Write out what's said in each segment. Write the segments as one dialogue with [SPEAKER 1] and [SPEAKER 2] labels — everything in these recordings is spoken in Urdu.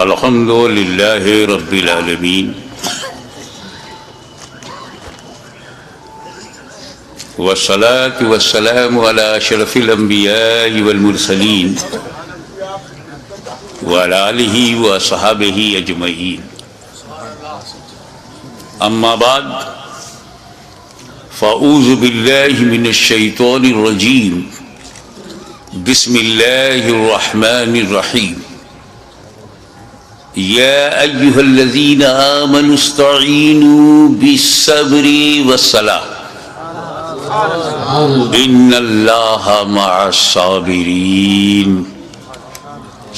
[SPEAKER 1] الحمد للہ رب العالمین والصلاة والسلام على اشرف الانبیاء والمرسلین وعلى آلہ واصحابہ اجمعین اما بعد فاعوذ باللہ من الشیطان الرجیم بسم اللہ الرحمن الرحیم یا ایہا الذین آمنوا استعینوا بالصبر والصلاة ان اللہ مع الصابرین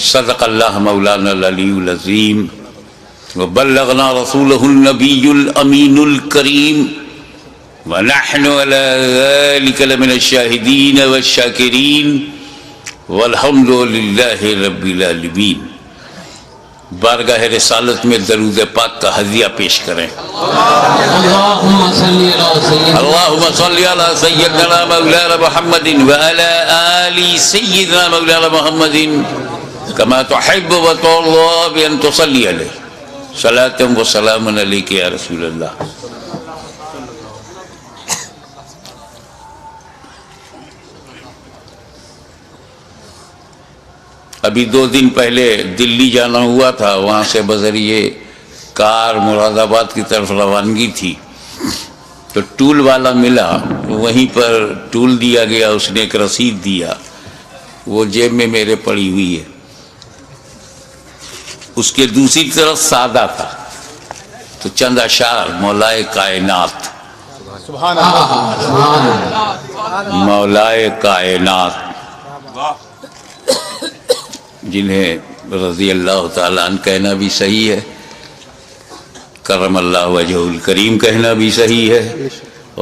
[SPEAKER 1] صدق اللہ مولانا العلی العظیم وبلغنا رسولہ النبی الامین الکریم ونحن على ذلك لمن الشاہدین والشاکرین والحمد للہ رب العالمین۔ بارگاہ رسالت میں درود پاک کا ہدیہ پیش کریں۔ اللہم صلی علی سیدنا مولانا محمد وعلی آل سیدنا مولانا محمد کما تحب وترضى بأن تصلی علیہ صلاة و سلام علیک یا رسول اللہ۔ ابھی 2 دن پہلے دلی جانا ہوا تھا، وہاں سے بذریعے کار مراد آباد کی طرف روانگی تھی، تو ٹول والا ملا، وہیں پر ٹول دیا گیا، اس نے ایک رسید دیا، وہ جیب میں میرے پڑی ہوئی ہے۔ اس کے دوسری طرف سادہ تھا، تو چند اشعار مولائے کائنات، مولائے کائنات جنہیں رضی اللہ تعالیٰ عنہ کہنا بھی صحیح ہے، کرم اللہ وجہہ الکریم کہنا بھی صحیح ہے،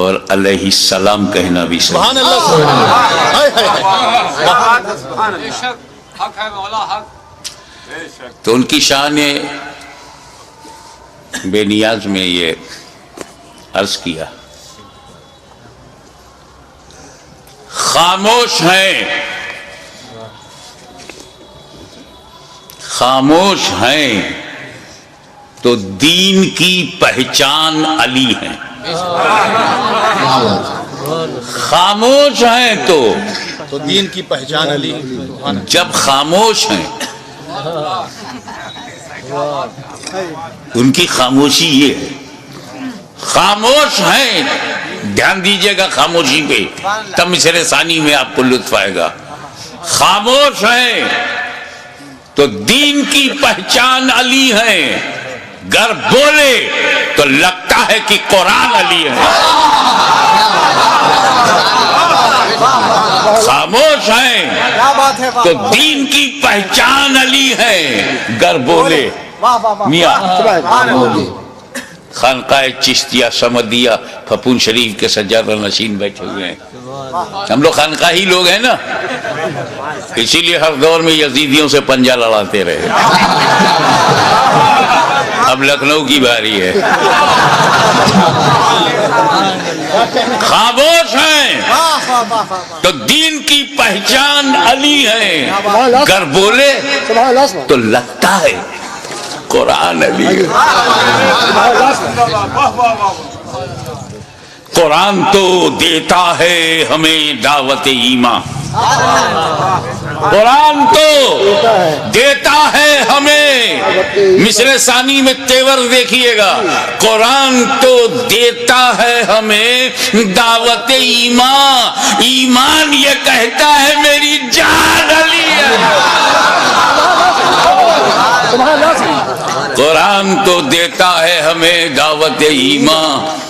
[SPEAKER 1] اور علیہ السلام کہنا بھی صحیح ہے۔ تو ان کی شان بے نیاز میں یہ عرض کیا، خاموش ہیں، خاموش ہیں تو دین کی پہچان علی ہیں، خاموش ہیں تو
[SPEAKER 2] دین کی پہچان علی۔
[SPEAKER 1] جب خاموش ہیں ان کی خاموشی یہ ہے، خاموش ہیں، دھیان دیجئے گا خاموشی پہ، تب مصرع ثانی میں آپ کو لطف آئے گا۔ خاموش ہیں تو دین کی پہچان علی ہے، گر بولے تو لگتا ہے کہ قرآن علی ہے۔ خاموش ہیں تو دین کی پہچان علی ہے، گر بولے میاں خانقاہ چشتیہ سمدیہ پھپون شریف کے سجادہ نشین بیٹھے ہوئے ہیں، ہم لوگ خانقاہی لوگ ہیں نا، اسی لیے ہر دور میں یزیدیوں سے پنجہ لڑاتے رہے۔ اب لکھنؤ کی باری ہے۔ خاموش ہیں تو دین کی پہچان علی ہے، گر بولے تو لگتا ہے قرآن علی ہے۔ قرآن تو دیتا ہے ہمیں دعوت ایمان، قرآن تو دیتا ہے ہمیں، مصرع ثانی میں تیور دیکھیے گا، قرآن تو دیتا ہے ہمیں دعوت ایمان، ایمان یہ کہتا ہے میری جان علی ہے۔ قرآن تو دیتا ہے ہمیں دعوت ایمان،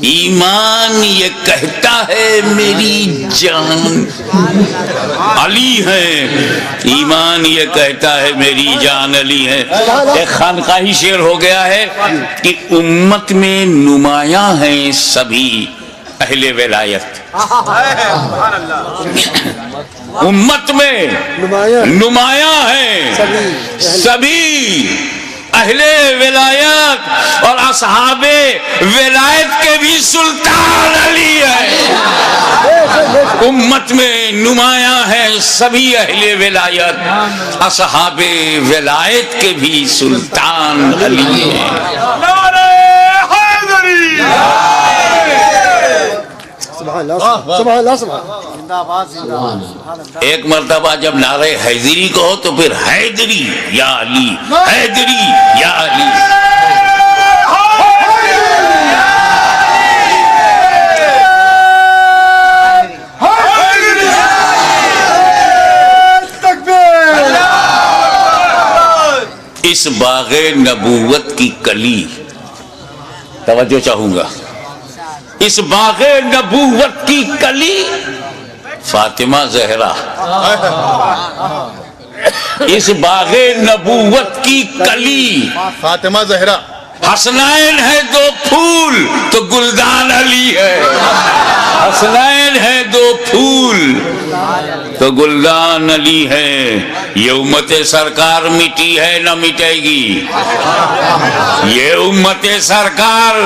[SPEAKER 1] ایمان یہ کہتا ہے میری جان علی ہے، ایمان یہ کہتا ہے میری جان علی ہے۔ ایک خانقاہی شعر ہو گیا ہے کہ امت میں نمایاں ہیں سبھی اہل ولایت، امت میں نمایاں ہیں سبھی اہل ولایت اور اصحاب ولایت کے بھی سلطان علی ہے. امت میں نمایاں ہے سبھی اہل ولایت، اصحاب ولایت کے بھی سلطان علی ہیں. ایک مرتبہ جب نعرہ حیدری کہو تو پھر حیدری یا علی، حیدری یا علی. اس باغ نبوت کی کلی، توجہ چاہوں گا، اس باغ نبوت کی کلی فاطمہ زہرا، اس باغ نبوت کی کلی
[SPEAKER 2] فاطمہ زہرا.
[SPEAKER 1] حسنین ہے دو پھول تو گلدان علی ہے. حسنین ہے دو پھول تو گلدان علی ہے. یہ امت سرکار مٹی ہے نہ مٹے گی. یہ امت سرکار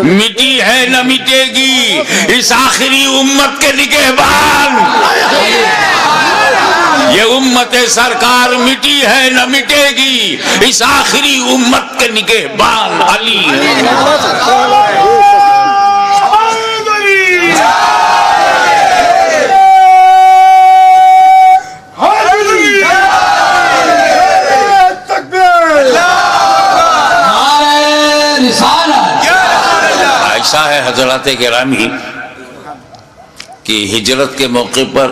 [SPEAKER 1] مٹی ہے نہ مٹے گی. اس آخری امت کے نگہبان یہ امت سرکار مٹی ہے نہ مٹے گی. اس آخری امت کے نگہبان علی ہے. ایسا ہے حضرات گرامی کہ ہجرت کے موقع پر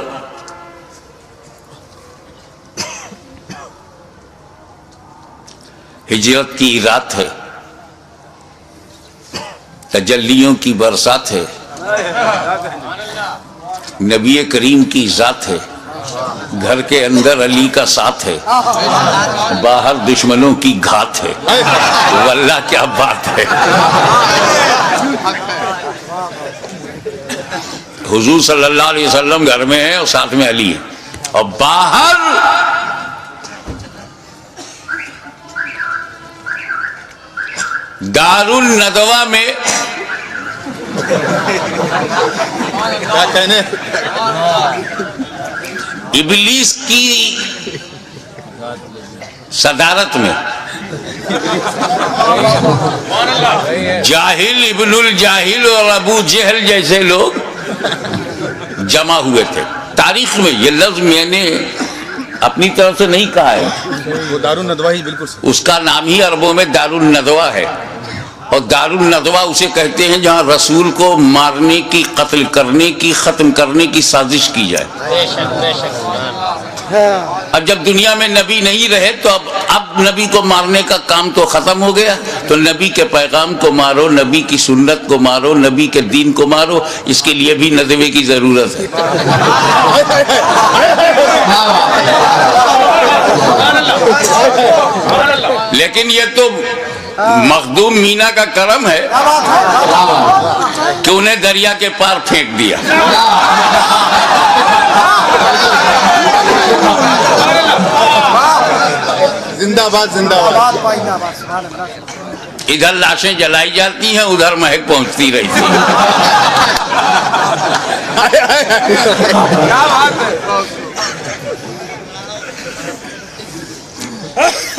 [SPEAKER 1] ہجرت کی رات ہے، تجلیوں کی برسات ہے، نبی کریم کی ذات ہے. گھر کے اندر علی کا ساتھ ہے، باہر دشمنوں کی گھات ہے. واللہ کیا بات ہے. حضور صلی اللہ علیہ وسلم گھر میں ہے اور ساتھ میں علی ہے، اور باہر دار الندوہ میں
[SPEAKER 2] کیا کہنے
[SPEAKER 1] ابلیس کی صدارت میں جاہل ابن الجاہل اور ابو جہل جیسے لوگ جمع ہوئے تھے. تاریخ میں یہ لفظ میں نے اپنی طرف سے نہیں کہا ہے،
[SPEAKER 2] وہ دار الندوہ ہی بالکل
[SPEAKER 1] اس کا نام ہی عربوں میں دار الندوہ ہے. اور دار الندوہ اسے کہتے ہیں جہاں رسول کو مارنے کی، قتل کرنے کی، ختم کرنے کی سازش کی جائے. اب جب دنیا میں نبی نہیں رہے تو اب نبی کو مارنے کا کام تو ختم ہو گیا، تو نبی کے پیغام کو مارو، نبی کی سنت کو مارو، نبی کے دین کو مارو. اس کے لیے بھی ندوے کی ضرورت ہے. لیکن یہ تو مخدوم مینا کا کرم ہے کہ انہیں دریا کے پار پھینک دیا.
[SPEAKER 2] زندہ باد زندہ باد.
[SPEAKER 1] ادھر لاشیں جلائی جاتی ہیں، ادھر مہک پہنچتی رہی تھی.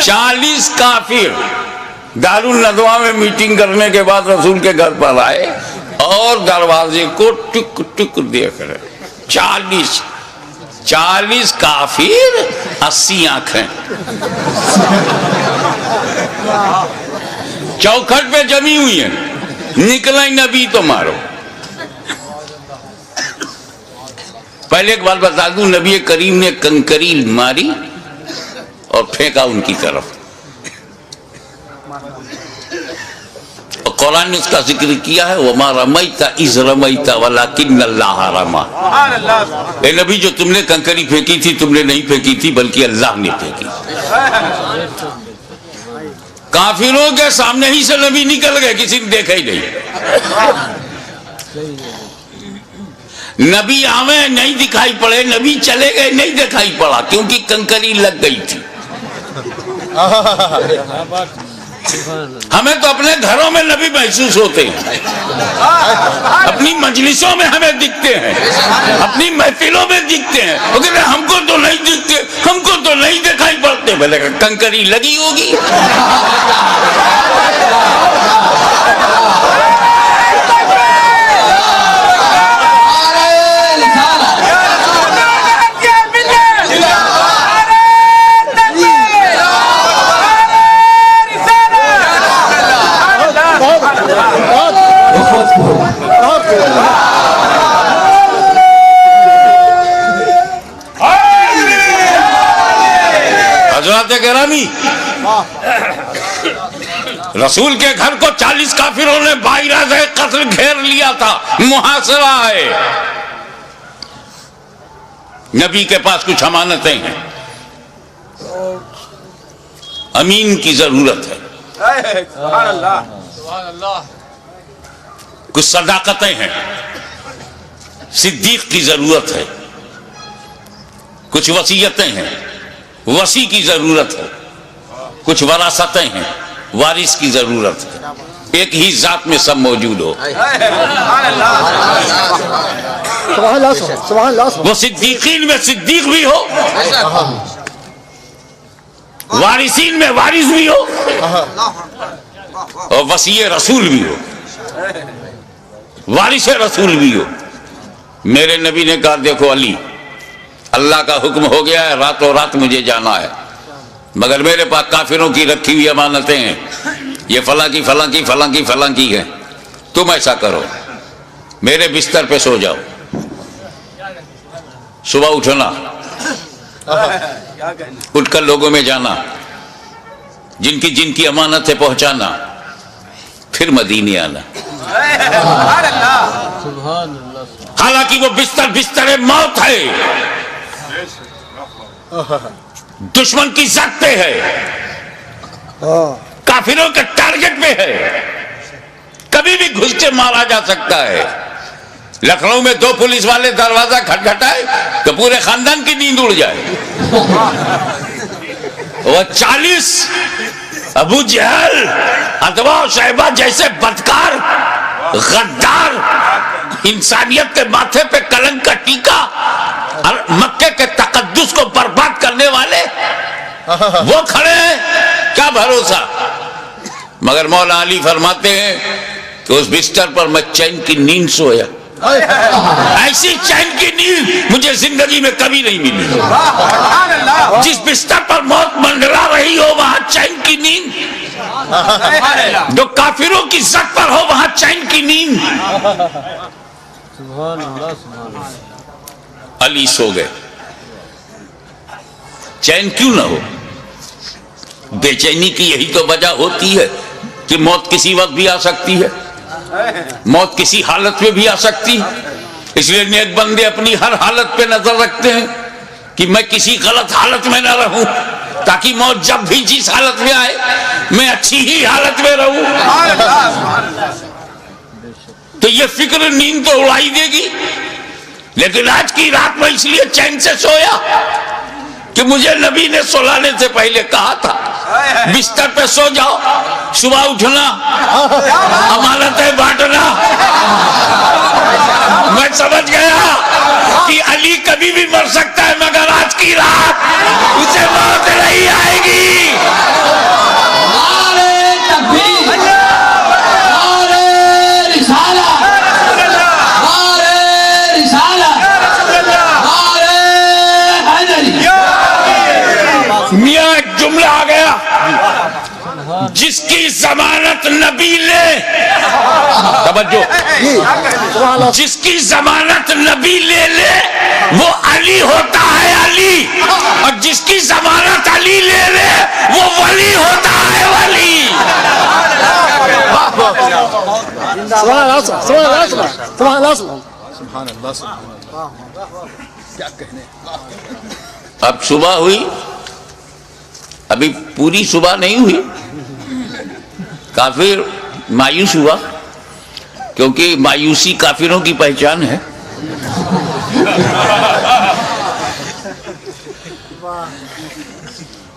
[SPEAKER 1] 40 کافر دار الندوہ میں میٹنگ کرنے کے بعد رسول کے گھر پر آئے اور دروازے کو ٹک ٹک دیکھ رہے. 40 کافر 80 آنکھیں چوکھٹ پہ جمی ہوئی ہیں. نکلیں نبی تو مارو. پہلے ایک بات بتا دوں، نبی کریم نے کنکری ماری اور پھینکا ان کی طرف. اور قرآن نے اس کا ذکر کیا ہے وَمَا رَمَيْتَ إِذْ رَمَيْتَ وَلَكِنَّ اللَّهَ رَمَى. اے نبی جو تم نے کنکری پھینکی تھی تم نے نہیں پھینکی تھی بلکہ اللہ نے پھینکی. کافروں کے سامنے ہی سے نبی نکل گئے، کسی نے دیکھا ہی نہیں. نبی آویں نہیں دکھائی پڑے، نبی چلے گئے نہیں دکھائی پڑا، کیونکہ کنکری لگ گئی تھی. ہمیں تو اپنے گھروں میں نبی محسوس ہوتے ہیں، اپنی مجلسوں میں ہمیں دکھتے ہیں، اپنی محفلوں میں دکھتے ہیں، لیکن ہم کو تو نہیں دکھتے، ہم کو تو نہیں دکھائی پڑتے۔ بھلے کنکری لگی ہوگی۔ حضرات گرامی، رسول کے گھر کو 40 کافروں نے باعث قتل گھیر لیا تھا، محاصرہ ہے۔ نبی کے پاس کچھ امانتیں ہیں، امین کی ضرورت ہے، کچھ صداقتیں ہیں، صدیق کی ضرورت ہے، کچھ وصیتیں ہیں، وصی کی ضرورت ہے، کچھ وراثتیں ہیں، وارث کی ضرورت ہے۔ ایک ہی ذات میں سب موجود ہو۔ وہ صدیقین میں صدیق بھی ہو، وارثین میں وارث بھی ہو، اور وصی رسول بھی ہو، وارث رسول بھی ہو۔ میرے نبی نے کہا دیکھو علی، اللہ کا حکم ہو گیا ہے، راتوں رات مجھے جانا ہے، مگر میرے پاس کافروں کی رکھی ہوئی امانتیں ہیں، یہ فلاں کی فلاں کی فلاں کی فلاں کی ہے، تم ایسا کرو، میرے بستر پہ سو جاؤ، صبح اٹھنا، اٹھ کر لوگوں میں جانا، جن کی امانت ہے پہنچانا، پھر مدینے آنا۔ حالانکہ وہ بستر موت ہے، دشمن کی زد پہ ہے، کافروں کے ٹارگٹ پہ ہے، کبھی بھی گھس کے مارا جا سکتا ہے۔ لکھنؤ میں 2 پولیس والے دروازہ کھٹکھٹائے تو پورے خاندان کی نیند اڑ جائے۔ وہ 40 ابو جہل، عتبہ و شیبہ جیسے بدکار، غدار، انسانیت کے ماتھے پہ کلنک کا ٹیکا اور مکے کے تقدس کو برباد کرنے والے وہ کھڑے ہیں، کیا بھروسہ۔ مگر مولا علی فرماتے ہیں کہ اس بستر پر میں چین کی نیند سویا، ایسی چین کی نیند مجھے زندگی میں کبھی نہیں ملی۔ جس بستر پر موت منڈرا رہی ہو وہاں چین کی نیند، جو کافروں کی زد پر ہو وہاں چین کی نیند۔ علی سو گئے، چین کیوں نہ ہو؟ بے چینی کی یہی تو وجہ ہوتی ہے کہ موت کسی وقت بھی آ سکتی ہے، موت کسی حالت میں بھی آ سکتی ہے۔ اس لیے نیک بندے اپنی ہر حالت پہ نظر رکھتے ہیں کہ میں کسی غلط حالت میں نہ رہوں، تاکہ موت جب بھی جس حالت میں آئے میں اچھی ہی حالت میں رہوں۔ تو یہ فکر نیند تو اڑائی دے گی، لیکن آج کی رات میں اس لیے چین سے سویا کہ مجھے نبی نے سلانے سے پہلے کہا تھا بستر پہ سو جاؤ، صبح اٹھنا، امانتیں بانٹنا۔ میں سمجھ گیا کہ علی کبھی بھی مر سکتا ہے، مگر آج کی رات اسے موت نہیں آئے گی۔ میاں ایک جملہ آ گیا، جس کی ضمانت نبی لے، توجہ، جس کی ضمانت نبی لے لے وہ علی ہوتا ہے علی، اور جس کی ضمانت علی لے لے وہ ولی ہوتا ہے ولی۔ اب صبح ہوئی، ابھی پوری صبح نہیں ہوئی، کافر مایوس ہوا، کیونکہ مایوسی کافروں کی پہچان ہے۔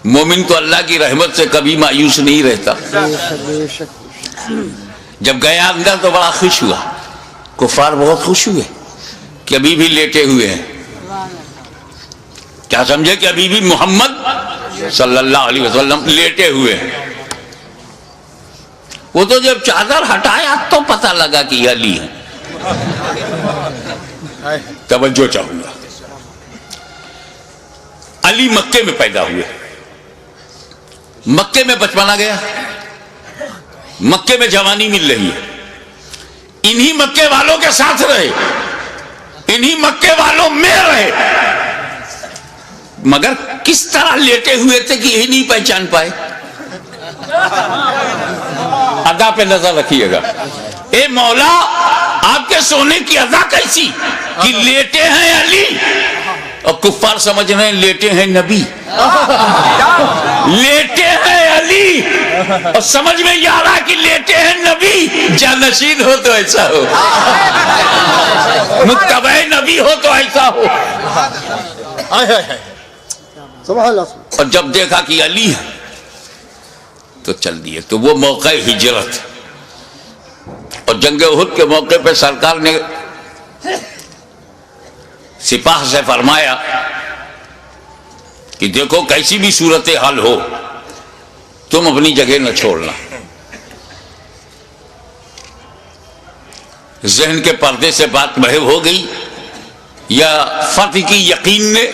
[SPEAKER 1] مومن تو اللہ کی رحمت سے کبھی مایوس نہیں رہتا. جب گیا اندر تو بڑا خوش ہوا. کفار بہت خوش ہوئے کہ ابھی بھی لیٹے ہوئے ہیں. کیا سمجھے کہ ابھی بھی محمد صلی اللہ علیہ وسلم لیٹے ہوئے ہیں. وہ تو جب چادر ہٹایا تو پتہ لگا کہ یہ علی ہے. توجہ چاہوں گا. علی مکے میں پیدا ہوئے. مکے میں بچپنا گیا. مکے میں جوانی مل رہی ہے. انہی مکے والوں کے ساتھ رہے, انہی مکے والوں میں رہے, مگر کس طرح لیٹے ہوئے تھے کہ یہی نہیں پہچان پائے. ادا پہ نظر رکھیے گا. اے مولا آپ کے سونے کی ادا کیسی کہ لیٹے ہیں علی, اور کفار سمجھ رہے ہیں لیٹے ہیں نبی. لیٹے ہیں علی اور سمجھ میں یہ آ رہا کہ لیٹے ہیں نبی. جانشین ہو تو ایسا ہو, متبع نبی ہو تو ایسا ہو. اور جب دیکھا کہ علی ہے تو چل دیے. تو وہ موقع ہجرت اور جنگ احد کے موقع پہ سرکار نے سپاہ سے فرمایا کہ دیکھو کیسی بھی صورتحال ہو تم اپنی جگہ نہ چھوڑنا. ذہن کے پردے سے بات محو ہو گئی یا فتح کی یقین نے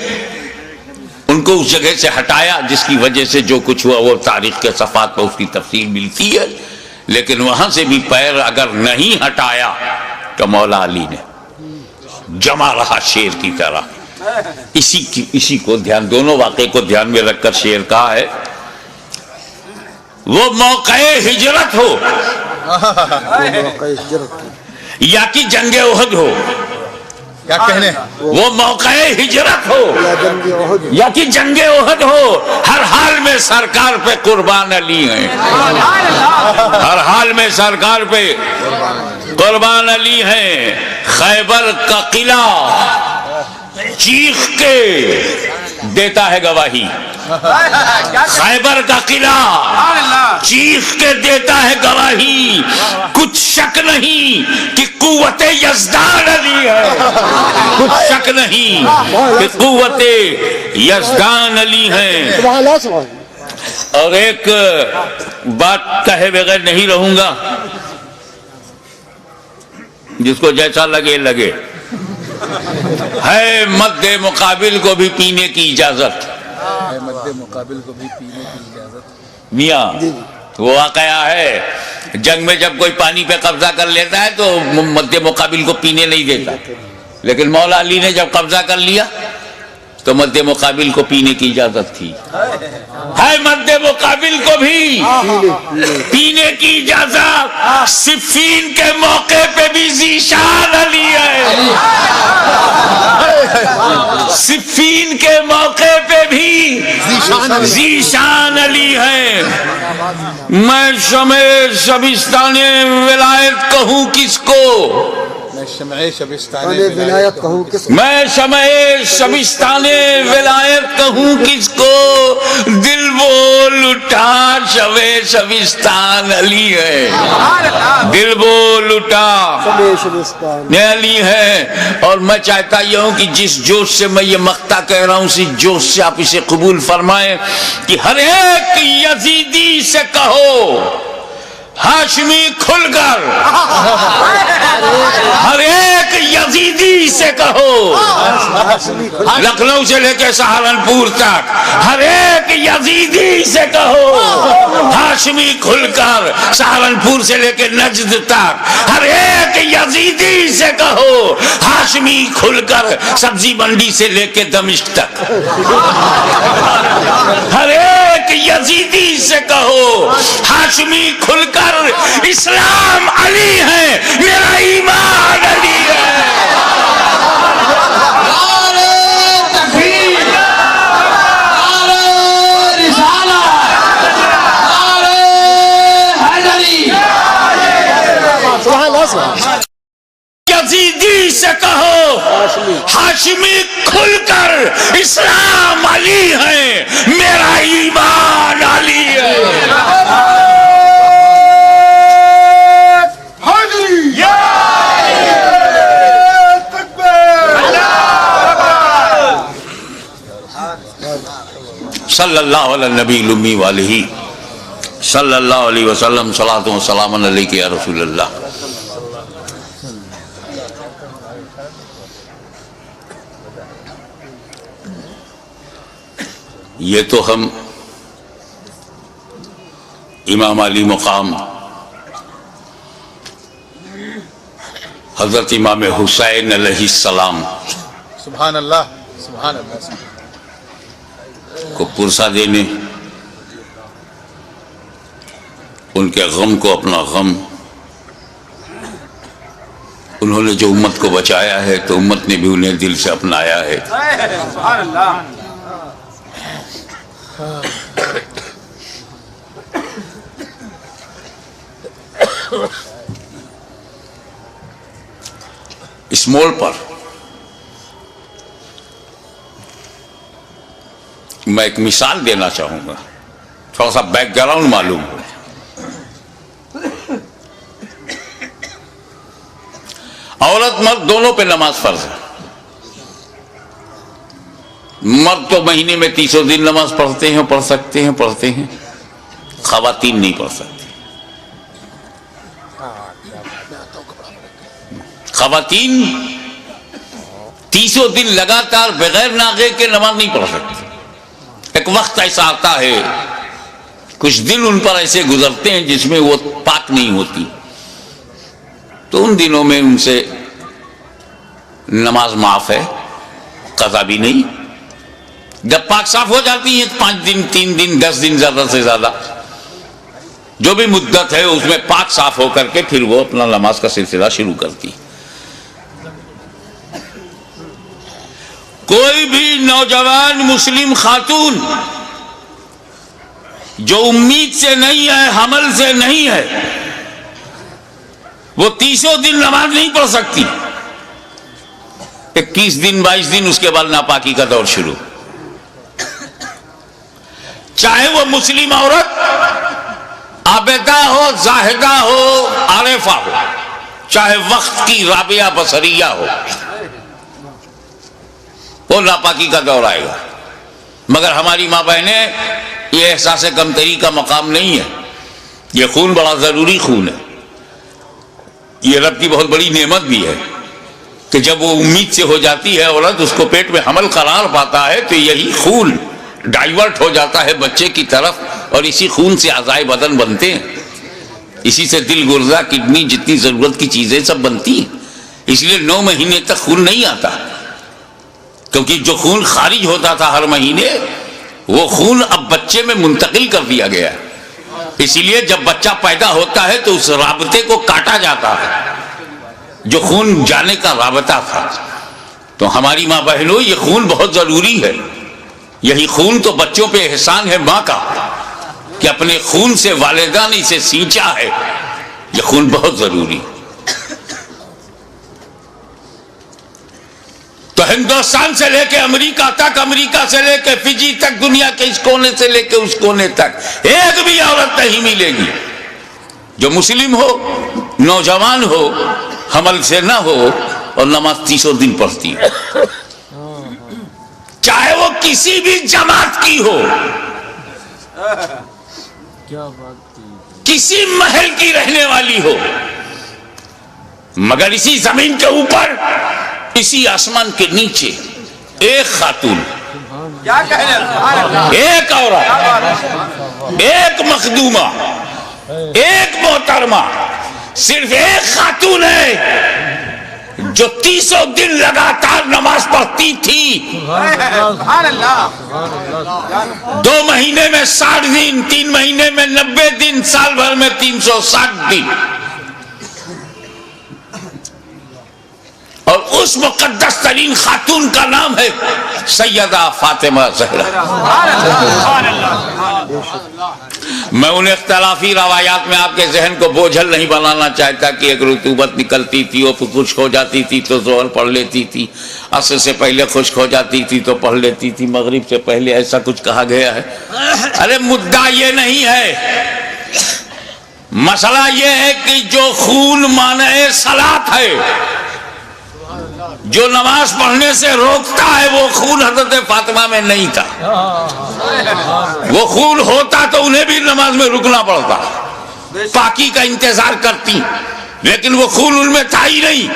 [SPEAKER 1] ان کو اس جگہ سے ہٹایا, جس کی وجہ سے جو کچھ ہوا وہ تاریخ کے صفحات پر اس کی تفصیل ملتی ہے. لیکن وہاں سے بھی پیر اگر نہیں ہٹایا تو مولا علی نے جمع رہا شیر کی طرح. اسی کو دھیان, دونوں واقعے کو دھیان میں رکھ کر شیر کہا ہے. وہ موقع ہجرت ہو یا کہ جنگ احد ہو,
[SPEAKER 2] کیا کہنے,
[SPEAKER 1] وہ موقع ہجرت ہو یا کہ جنگ احد ہو, ہر حال میں سرکار پہ قربان علی ہیں. ہر حال میں سرکار پہ قربان علی ہیں. خیبر کا قلعہ چیخ کے دیتا ہے گواہی. خیبر کا قلعہ چیخ کے دیتا ہے گواہی. کچھ شک نہیں کہ قوت یزدان علی ہے. کچھ شک نہیں کہ قوت یزدان علی ہے. اور ایک بات کہے بغیر نہیں رہوں گا, جس کو جیسا لگے لگے. ہے مد مقابل کو بھی پینے کی اجازت.
[SPEAKER 2] مقابل کو بھی پینے کی اجازت.
[SPEAKER 1] میاں وہ واقعہ ہے, جنگ میں جب کوئی پانی پہ قبضہ کر لیتا ہے تو مد مقابل کو پینے نہیں دیتا, لیکن مولا علی نے جب قبضہ کر لیا تو مد مقابل کو پینے کی اجازت تھی. ہے مد مقابل کو بھی پینے کی اجازت. صفین کے موقع پہ بھی ذیشان علی ہے. صفین کے موقع پہ بھی ذیشان علی ہے. میں شمع شبستان ولایت کہوں کس کو,
[SPEAKER 2] میں شمع شبستان ولایت کہوں کس کو,
[SPEAKER 1] میں شمع شبستان ولایت کہوں کس کو. دل بول اٹھا شمع شبستان علی ہے. دل بول اٹھا علی ہے. اور میں چاہتا یہ ہوں کہ جس جوش سے میں یہ مقطع کہہ رہا ہوں اسی جوش سے آپ اسے قبول فرمائیں کہ ہر ایک یزیدی سے کہو ہاشمی کھل کر. ہر ایک یزیدی سے کہو, لکھنؤ سے لے کے سہارنپور تک ہر ایک یزیدی سے کہو ہاشمی کھل کر. سہارنپور سے لے کے نجد تک ہر ایک یزیدی سے کہو ہاشمی کھل کر. سبزی منڈی سے لے کے دمشق تک ہر ایک یزیدی سے کہو ہاشمی کھل کر. اسلام علی ہے, میرا ایمان علی ہے. یزیدی سے کہو ہاشمی کھل کر. اسلام علی ہے, میرا ایمان صلی اللہ علی النبی الامی والہ صلی اللہ علیہ وسلم صلاۃ و سلام علیک یا رسول اللہ. یہ تو ہم امام علی مقام حضرت امام حسین علیہ السلام
[SPEAKER 2] سبحان اللہ سبحان اللہ
[SPEAKER 1] کو پرسا دینے، ان کے غم کو اپنا غم، انہوں نے جو امت کو بچایا ہے تو امت نے بھی انہیں دل سے اپنایا ہے.
[SPEAKER 3] سبحان اللہ.
[SPEAKER 1] اس موڑ پر میں ایک مثال دینا چاہوں گا، تھوڑا سا بیک گراؤنڈ معلوم ہو. عورت مرد دونوں پہ نماز فرض ہے. مرد تو مہینے میں 300 دن نماز پڑھتے ہیں، پڑھتے ہیں. خواتین نہیں پڑھ سکتی. خواتین 300 دن لگاتار بغیر ناغے کے نماز نہیں پڑھ سکتی. ایک وقت ایسا آتا ہے، کچھ دن ان پر ایسے گزرتے ہیں جس میں وہ پاک نہیں ہوتی، تو ان دنوں میں ان سے نماز معاف ہے، قضا بھی نہیں. جب پاک صاف ہو جاتی ہے 5 دن 3 دن 10 دن زیادہ سے زیادہ جو بھی مدت ہے اس میں پاک صاف ہو کر کے پھر وہ اپنا نماز کا سلسلہ شروع کرتی. کوئی بھی نوجوان مسلم خاتون جو امید سے نہیں ہے، حمل سے نہیں ہے، وہ 300 دن نماز نہیں پڑھ سکتی. 21 دن 22 دن اس کے بعد ناپاکی کا دور شروع. چاہے وہ مسلم عورت عابدہ ہو، زاہدہ ہو، عارفہ ہو، چاہے وقت کی رابعہ بصریہ ہو، وہ ناپاکی کا دور آئے گا. مگر ہماری ماں بہنیں، یہ احساس کمتری کا مقام نہیں ہے. یہ خون بڑا ضروری خون ہے. یہ رب کی بہت بڑی نعمت بھی ہے کہ جب وہ امید سے ہو جاتی ہے عورت، اس کو پیٹ میں حمل قرار پاتا ہے تو یہی خون ڈائیورٹ ہو جاتا ہے بچے کی طرف، اور اسی خون سے اعضائے بدن بنتے ہیں. اسی سے دل، گردہ، کڈنی، جتنی ضرورت کی چیزیں سب بنتی ہیں. اس لیے 9 مہینے تک خون نہیں آتا، کیونکہ جو خون خارج ہوتا تھا ہر مہینے، وہ خون اب بچے میں منتقل کر دیا گیا. اسی لیے جب بچہ پیدا ہوتا ہے تو اس رابطے کو کاٹا جاتا ہے جو خون جانے کا رابطہ تھا. تو ہماری ماں بہنوں، یہ خون بہت ضروری ہے. یہی خون تو بچوں پہ احسان ہے ماں کا کہ اپنے خون سے والدہ نے اسے سینچا ہے. یہ خون بہت ضروری. تو ہندوستان سے لے کے امریکہ تک، امریکہ سے لے کے فجی تک، دنیا کے اس کونے سے لے کے اس کونے تک ایک بھی عورت نہیں ملے گی جو مسلم ہو، نوجوان ہو، حمل سے نہ ہو اور نماز 300 دن پڑھتی ہے، چاہے وہ کسی بھی جماعت کی ہو، کسی محل کی رہنے والی ہو. مگر اسی زمین کے اوپر، اسی آسمان کے نیچے ایک خاتون، ایک عورت، ایک مخدومہ، ایک محترمہ، صرف ایک خاتون ہے جو 300 دن لگاتار نماز پڑھتی تھی. 2 مہینے میں 60 دن، 3 مہینے میں 90 دن، سال بھر میں 360 دن. اور اس مقدس ترین خاتون کا نام ہے سیدہ فاطمہ زہرا. میں ان اختلافی روایات میں آپ کے ذہن کو بوجھل نہیں بنانا چاہتا کہ ایک رطوبت نکلتی تھی، وہ خشک ہو جاتی تھی تو ظہر پڑھ لیتی تھی، عصر سے پہلے خشک ہو جاتی تھی تو پڑھ لیتی تھی، مغرب سے پہلے ایسا کچھ کہا گیا ہے. ارے مدعا یہ نہیں ہے، مسئلہ یہ ہے کہ جو خون مانع صلاۃ ہے، جو نماز پڑھنے سے روکتا ہے وہ خون حضرت فاطمہ میں نہیں تھا. وہ خون ہوتا تو انہیں بھی نماز میں رکنا پڑتا, پاکی کا انتظار کرتی, لیکن وہ خون ان میں تھا ہی نہیں,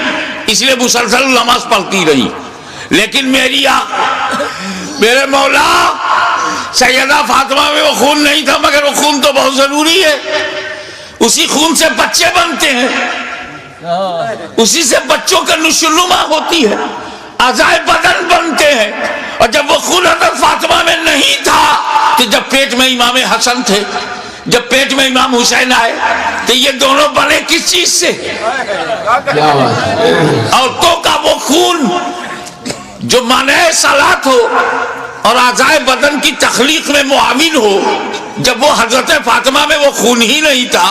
[SPEAKER 1] اس لیے مسلسل نماز پڑھتی رہی. لیکن میرے مولا سیدہ فاطمہ میں وہ خون نہیں تھا, مگر وہ خون تو بہت ضروری ہے. اسی خون سے بچے بنتے ہیں, اسی سے بچوں کا نشوونما ہوتی ہے, اعضائے بدن بنتے ہیں. اور جب وہ خون حضرت فاطمہ میں نہیں تھا تو جب پیٹ میں امام حسن تھے, جب پیٹ میں امام حسین آئے تو یہ دونوں بنے کس چیز سے؟ عورتوں کا وہ خون جو مانع صلات ہو اور اعضائے بدن کی تخلیق میں معاون ہو, جب وہ حضرت فاطمہ میں وہ خون ہی نہیں تھا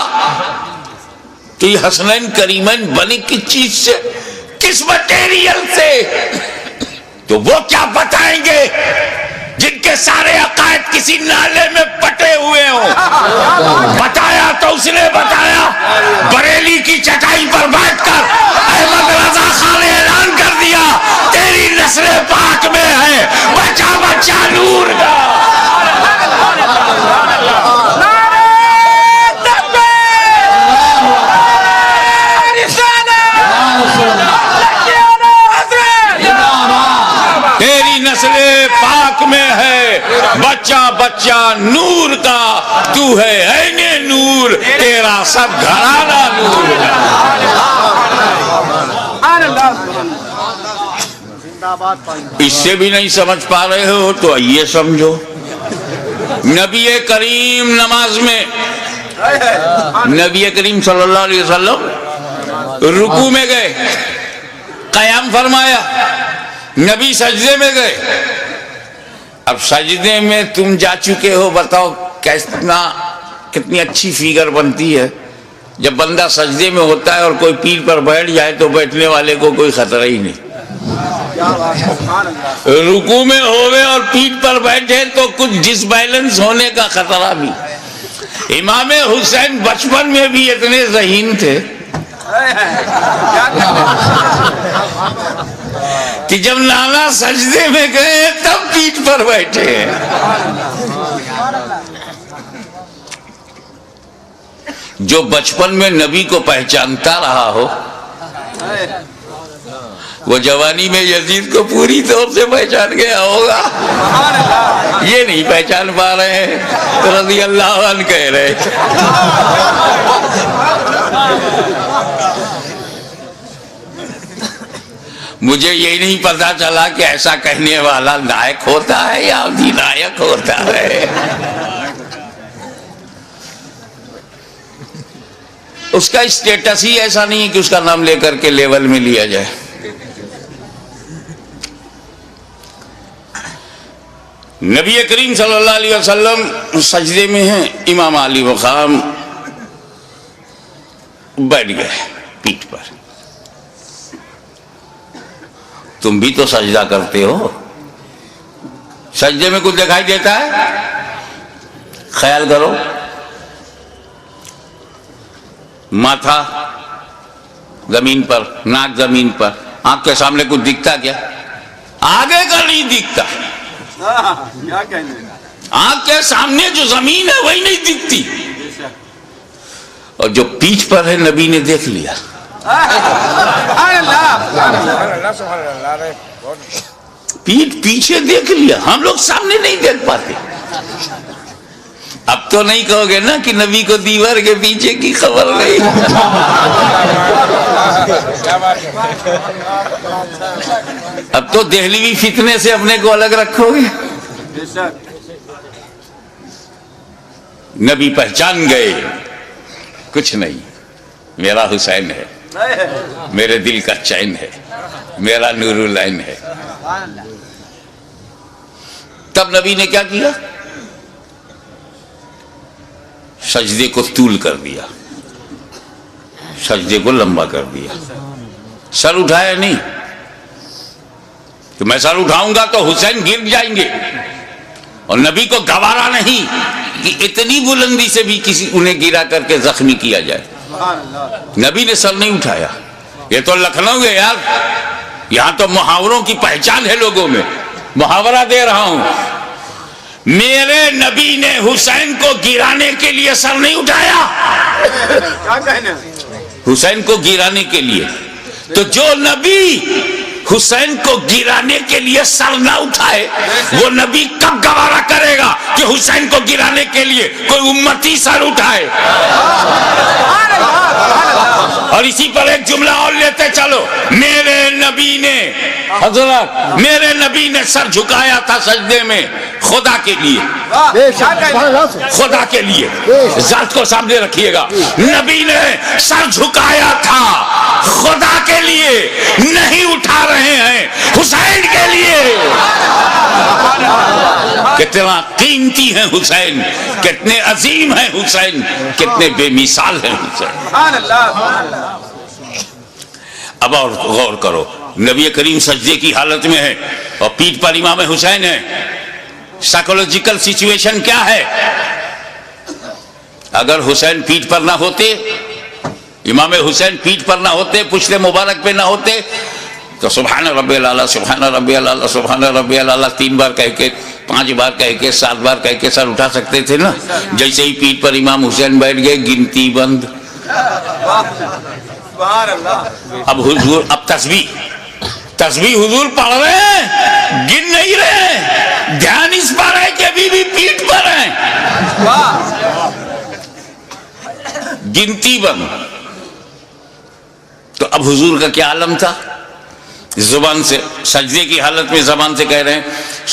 [SPEAKER 1] تو یہ حسنین کریمین بنے کس چیز سے, کس مٹیریل سے؟ تو وہ کیا بتائیں گے جن کے سارے عقائد کسی نالے میں پٹے ہوئے ہوں؟ بتایا تو اس نے بتایا, بریلی کی چٹائی پر بیٹھ کر احمد رضا خان نے اعلان کر دیا تیری نسل پاک میں ہے بچہ بچہ نور کا. تیری نسل پاک میں ہے بچہ بچہ نور کا, تو ہے عین نور, تیرا سب گھرانہ نور کا. اس سے بھی نہیں سمجھ پا رہے ہو تو یہ سمجھو, نبی کریم نماز میں, نبی کریم صلی اللہ علیہ وسلم رکوع میں گئے, قیام فرمایا, نبی سجدے میں گئے. اب سجدے میں تم جا چکے ہو, بتاؤ کتنی اچھی فگر بنتی ہے جب بندہ سجدے میں ہوتا ہے اور کوئی پیٹھ پر بیٹھ جائے تو بیٹھنے والے کو کوئی خطرہ ہی نہیں. رکوع میں ہوئے اور پیٹھ پر بیٹھے تو کچھ ڈس بیلنس ہونے کا خطرہ بھی. امام حسین بچپن میں بھی اتنے ذہین تھے کہ جب نانا سجدے میں گئے تب پیٹھ پر بیٹھے ہیں. جو بچپن میں نبی کو پہچانتا رہا ہو وہ جوانی میں یزید کو پوری طور سے پہچان گیا ہوگا. یہ نہیں پہچان پا رہے ہیں تو رضی اللہ عنہ کہہ رہے. مجھے یہ نہیں پتا چلا کہ ایسا کہنے والا نائک ہوتا ہے یا ادھینائک ہوتا ہے. اس کا اسٹیٹس ہی ایسا نہیں ہے کہ اس کا نام لے کر کے لیول میں لیا جائے. نبی کریم صلی اللہ علیہ وسلم سجدے میں ہیں, امام علی مقام بیٹھ گئے پیٹھ پر. تم بھی تو سجدہ کرتے ہو, سجدے میں کچھ دکھائی دیتا ہے؟ خیال کرو, ماتھا زمین پر, ناک زمین پر, آنکھ کے سامنے کچھ دکھتا کیا؟ آگے کا نہیں دکھتا. آنکھ کے سامنے جو زمین ہے وہی نہیں دکھتی, اور جو پیٹھ پر ہے نبی نے دیکھ لیا. پیٹھ پیچھے دیکھ لیا, ہم لوگ سامنے نہیں دیکھ پاتے. اب تو نہیں کہو گے نا کہ نبی کو دیوار کے پیچھے کی خبر نہیں. اب تو دہلوی فتنے سے اپنے کو الگ رکھو گے. نبی پہچان گئے, کچھ نہیں, میرا حسین ہے, میرے دل کا چین ہے, میرا نور العین ہے. تب نبی نے کیا کیا؟ سجدے کو طول کر دیا, سجدے کو لمبا کر دیا. سر اٹھایا نہیں کہ میں سر اٹھاؤں گا تو حسین گر جائیں گے, اور نبی کو گوارا نہیں کہ اتنی بلندی سے بھی کسی انہیں گرا کر کے زخمی کیا جائے. نبی نے سر نہیں اٹھایا. یہ تو لکھنؤ ہے یار, یہاں تو محاوروں کی پہچان ہے لوگوں میں. محاورہ دے رہا ہوں. میرے نبی نے حسین کو گرانے کے لیے سر نہیں اٹھایا.
[SPEAKER 2] کیا کہنا؟
[SPEAKER 1] حسین کو گرانے کے لیے. تو جو نبی حسین کو گرانے کے لیے سر نہ اٹھائے وہ نبی کب گوارا کرے گا کہ حسین کو گرانے کے لیے کوئی امتی سر اٹھائے؟ اور اسی پر ایک جملہ اور لیتے چلو. میرے نبی نے حضرت میرے نبی نے سر جھکایا تھا سجدے میں خدا کے لیے. خدا کے لیے ذات کو سامنے رکھیے گا. نبی نے سر جھکایا تھا خدا کے لیے, نہیں اٹھا رہے ہیں حسین کے لیے. کتنا قیمتی ہیں حسین, کتنے عظیم ہیں حسین, کتنے بے مثال ہیں حسین. اب اور غور کرو, نبی کریم سجدے کی حالت میں ہے اور پیٹھ پر امام حسین ہے. سائیکولوجیکل سچویشن کیا ہے؟ اگر حسین پیٹھ پر نہ ہوتے, امام حسین پیٹھ پر نہ ہوتے, پشت مبارک پہ نہ ہوتے, تو سبحان ربی الاعلیٰ سبحان ربی الاعلیٰ سبحان ربی الاعلیٰ 3 بار کہہ کے 5 بار کہہ کے 7 بار کہہ کے سر اٹھا سکتے تھے نا. جیسے ہی پیٹھ پر امام حسین بیٹھ گئے گنتی بند. اب حضور اب تسبیح حضور پڑھ رہے ہیں, گن نہیں رہے, دھیان اس پر ہے کہ ابھی بھی پیٹھ پر ہیں. گنتی بند. تو اب حضور کا کیا عالم تھا؟ زبان سے سجدے کی حالت میں زبان سے کہہ رہے ہیں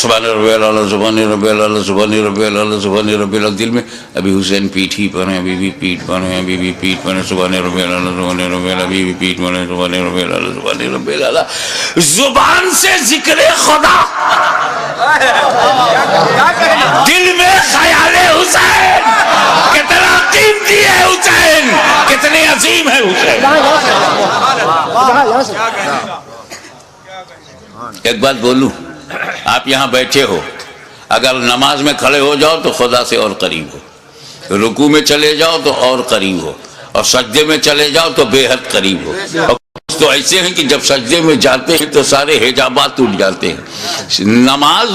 [SPEAKER 1] سبحان ربی الاعلیٰ سبحان ربی الاعلیٰ سبحان ربی الاعلیٰ سبحان ربی الاعلیٰ. دل میں ابھی حسین پیٹھ ہی پر ہیں, ابھی بھی پیٹھ پر ہیں, ابھی بھی پیٹھ پر ہیں. سبحان ربی الاعلیٰ سبحان ربی الاعلیٰ ابھی بھی پیٹھ پر ہیں. سبحان ربی الاعلیٰ سبحان ربی الاعلیٰ. زبان سے ذکر خدا, دل میں خیال حسین. کتنا قیمتی ہے حسین, کتنے عظیم ہے حسین. ایک بات بولوں, آپ یہاں بیٹھے ہو, اگر نماز میں کھڑے ہو جاؤ تو خدا سے اور قریب ہو, رکوع میں چلے جاؤ تو اور قریب ہو, اور سجدے میں چلے جاؤ تو بے حد قریب ہو. اور تو ایسے ہیں کہ جب سجدے میں جاتے ہیں تو سارے حجابات ٹوٹ جاتے ہیں. نماز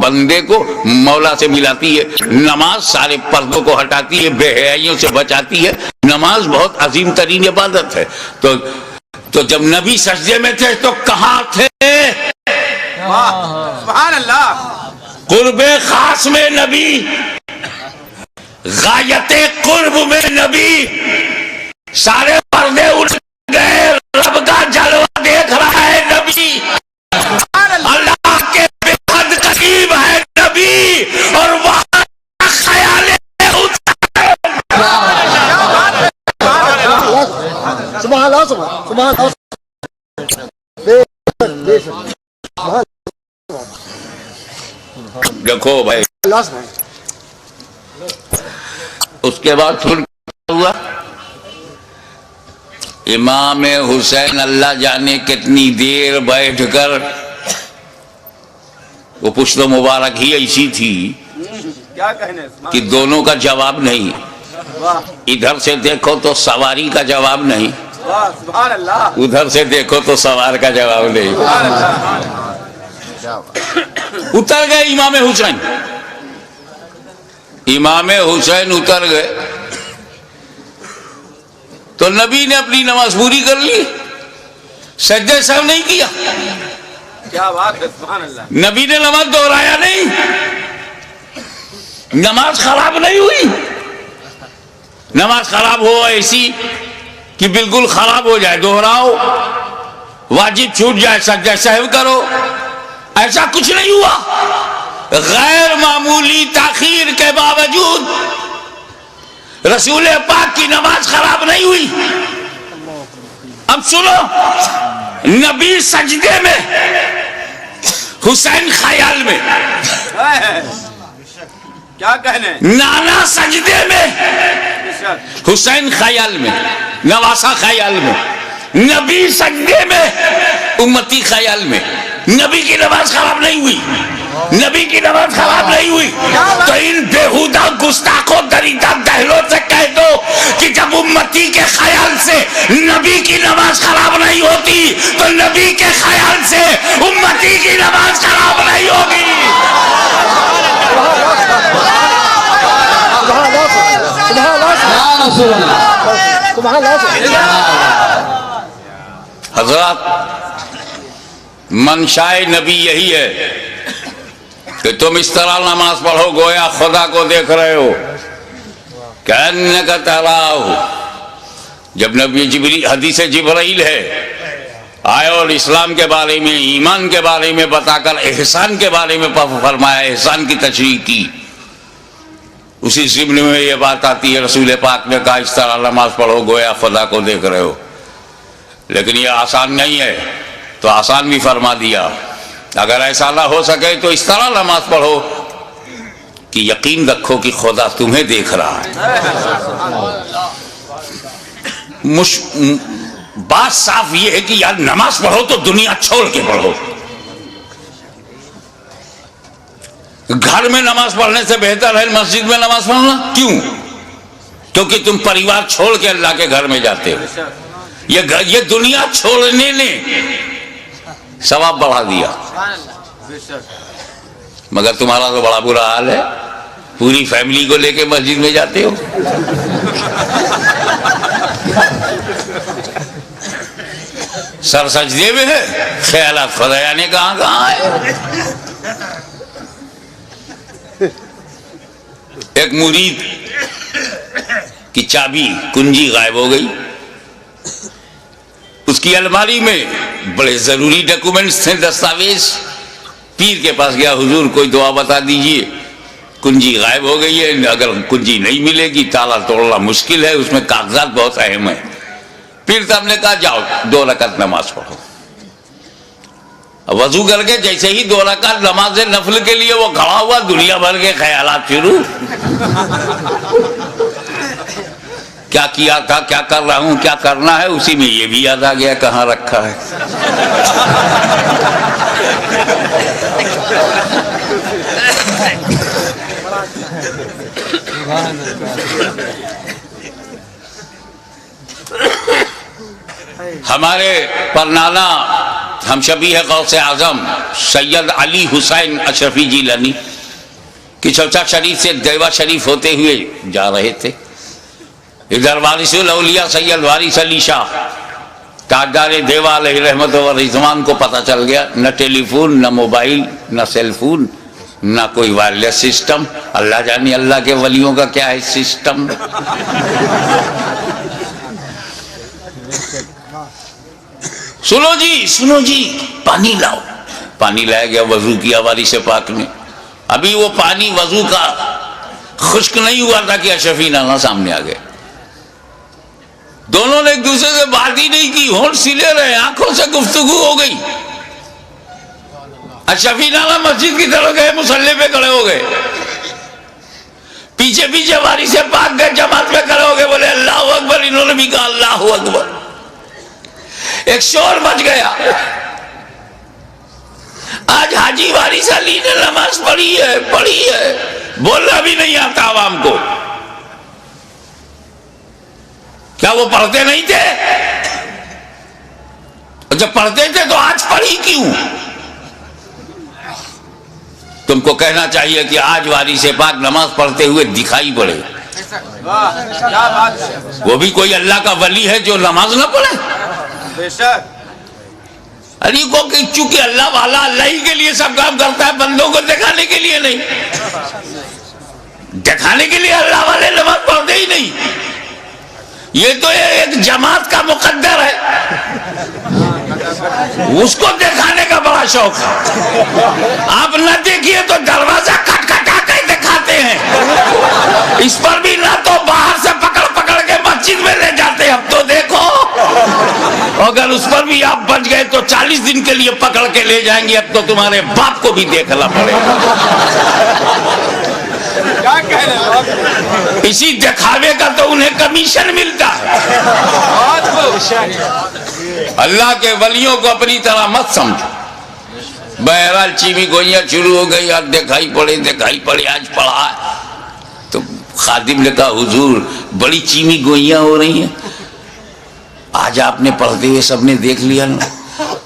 [SPEAKER 1] بندے کو مولا سے ملاتی ہے, نماز سارے پردوں کو ہٹاتی ہے, بے حیائیوں سے بچاتی ہے. نماز بہت عظیم ترین عبادت ہے. تو جب نبی سجدے میں تھے تو کہاں تھے؟
[SPEAKER 2] سبحان اللہ.
[SPEAKER 1] قرب خاص میں نبی, غایت قرب میں نبی, سارے پردے اٹھ گئے, رب کا جلوہ دیکھ رہا ہے نبی, اللہ کے بے حد قریب ہے نبی, اور وہاں خیال
[SPEAKER 3] سبحان اللہ سبحان اللہ.
[SPEAKER 1] دیکھو بھائی, اس کے بعد پھر کیا ہوا؟ امام حسین اللہ جانے کتنی دیر بیٹھ کر, وہ پشت مبارک ہی ایسی تھی کہ دونوں کا جواب نہیں. ادھر سے دیکھو تو سواری کا جواب نہیں, ادھر سے دیکھو تو سوار کا جواب نہیں. اتر گئے امام حسین, امام حسین اتر گئے تو نبی نے اپنی نماز پوری کر لی, سجدہ سہو نہیں کیا.
[SPEAKER 2] کیا بات ہے, سبحان اللہ.
[SPEAKER 1] نبی نے نماز دہرایا نہیں, نماز خراب نہیں ہوئی. نماز خراب ہو ایسی کہ بالکل خراب ہو جائے دہراؤ, واجب چھوٹ جائے سجدہ سہو کرو, ایسا کچھ نہیں ہوا. غیر معمولی تاخیر کے باوجود رسول پاک کی نماز خراب نہیں ہوئی. اب سنو, نبی سجدے میں, حسین خیال میں.
[SPEAKER 2] کیا کہنے,
[SPEAKER 1] نانا سجدے میں, حسین خیال میں, نواسا خیال میں, نبی سجدے میں, امتی خیال میں. نبی کی نماز خراب نہیں ہوئی, نبی کی نماز خراب نہیں ہوئی. تو ان بےہودہ گستاخوں دریدہ دہلوں سے کہہ دو کہ جب امتی کے خیال سے نبی کی نماز خراب نہیں ہوتی تو نبی کے خیال سے امتی کی نماز خراب نہیں ہوگی. حضرات منشائے نبی یہی ہے کہ تم اس طرح نماز پڑھو گویا خدا کو دیکھ رہے ہو. کأنک تراہ. جب نبی جبریل حدیث جبرائیل ہے آئے اور اسلام کے بارے میں ایمان کے بارے میں بتا کر احسان کے بارے میں فرمایا, احسان کی تشریح کی, اسی ضمن میں یہ بات آتی ہے رسول پاک نے کہا اس طرح نماز پڑھو گویا خدا کو دیکھ رہے ہو. لیکن یہ آسان نہیں ہے تو آسان بھی فرما دیا. اگر ایسا نہ ہو سکے تو اس طرح نماز پڑھو کہ یقین رکھو کہ خدا تمہیں دیکھ رہا ہے. بات صاف یہ ہے کہ یار نماز پڑھو تو دنیا چھوڑ کے پڑھو. گھر میں نماز پڑھنے سے بہتر ہے مسجد میں نماز پڑھنا. کیوں؟ کیونکہ تم پریوار چھوڑ کے اللہ کے گھر میں جاتے ہو. یہ دنیا چھوڑنے نے ثواب بڑھا دیا, مگر تمہارا تو بڑا برا حال ہے, پوری فیملی کو لے کے مسجد میں جاتے ہو. سر سجدے میں ہے, خیالات خدا نے کہاں ہے. ایک مرید کی چابی کنجی غائب ہو گئی. اس کی الماری میں بڑے ضروری ڈاکومنٹس تھے, دستاویز. پیر کے پاس گیا, حضور کوئی دعا بتا دیجئے, کنجی غائب ہو گئی ہے, اگر کنجی نہیں ملے گی تالا توڑنا مشکل ہے, اس میں کاغذات بہت اہم ہیں. پیر صاحب نے کہا جاؤ 2 رکعت نماز پڑھو. وضو کر کے جیسے ہی 2 رکعت نماز نفل کے لیے وہ کھڑا ہوا, دنیا بھر کے خیالات شروع. کیا کیا تھا, کیا کر رہا ہوں, کیا کرنا ہے, اسی میں یہ بھی یاد آ گیا کہاں رکھا ہے. ہمارے پرنانا ہم شبیہ غوث اعظم سید علی حسین اشرفی جیلانی کی چوچا شریف سے دیوا شریف ہوتے ہوئے جا رہے تھے. ادھر وارث الاولیاء سید وارث علی شاہ تاجدار دیوا علیہ رحمت و رضوان کو پتہ چل گیا, نہ ٹیلی فون, نہ موبائل, نہ سیل فون, نہ کوئی وائرلیس سسٹم. اللہ جانے اللہ کے ولیوں کا کیا ہے سسٹم. سنو جی پانی لاؤ. پانی لایا گیا, وضو کیا وارث پاک نے. ابھی وہ پانی وضو کا خشک نہیں ہوا تھا کہ اشرفی نانا سامنے آ گئے. دونوں نے ایک دوسرے سے بات ہی نہیں کی, ہونٹ سلے رہے, آنکھوں سے گفتگو ہو گئی. اشرفی نانا مسجد کی طرف گئے, مصلی پہ کھڑے ہو گئے. پیچھے پیچھے وارث پاک گئے, جماعت میں کھڑے ہو گئے, بولے اللہ اکبر. انہوں نے بھی کہا اللہ اکبر. ایک شور مچ گیا. آج حاجی وارث علی نے نماز پڑھی ہے, بولنا بھی نہیں آتا عوام کو. کیا وہ پڑھتے نہیں تھے؟ جب پڑھتے تھے تو آج پڑھی کیوں؟ تم کو کہنا چاہیے کہ آج وارث پاک نماز پڑھتے ہوئے دکھائی پڑے. وہ بھی کوئی اللہ کا ولی ہے جو نماز نہ پڑھے؟ علی کو کہ چونکہ اللہ والا اللہ ہی کے لیے سب کام کرتا ہے, بندوں کو دکھانے کے لیے نہیں. دکھانے کے لیے اللہ والے نماز پڑھتے ہی نہیں. یہ تو ایک جماعت کا مقدر ہے, اس کو دکھانے کا بڑا شوق ہے. آپ نہ دیکھیے تو دروازہ کٹ کٹا کے دکھاتے ہیں, اس پر بھی نہ تو باہر سے پکڑ پکڑ کے مسجد میں لے جاتے ہیں. اب تو دیکھو, اگر اس پر بھی آپ بچ گئے تو 40 دن کے لیے پکڑ کے لے جائیں گے. اب تو تمہارے باپ کو بھی دیکھنا پڑے گا. اسی دکھاوے کا تو انہیں کمیشن ملتا ہے. اللہ کے ولیوں کو اپنی طرح مت سمجھو. بہرحال چیمی گوئیاں شروع ہو گئی, آج دکھائی پڑے, آج پڑھا. تو خادم نے کہا حضور بڑی چیمی گوئیاں ہو رہی ہیں. آج آپ نے پڑھتے ہوئے سب نے دیکھ لیا نا.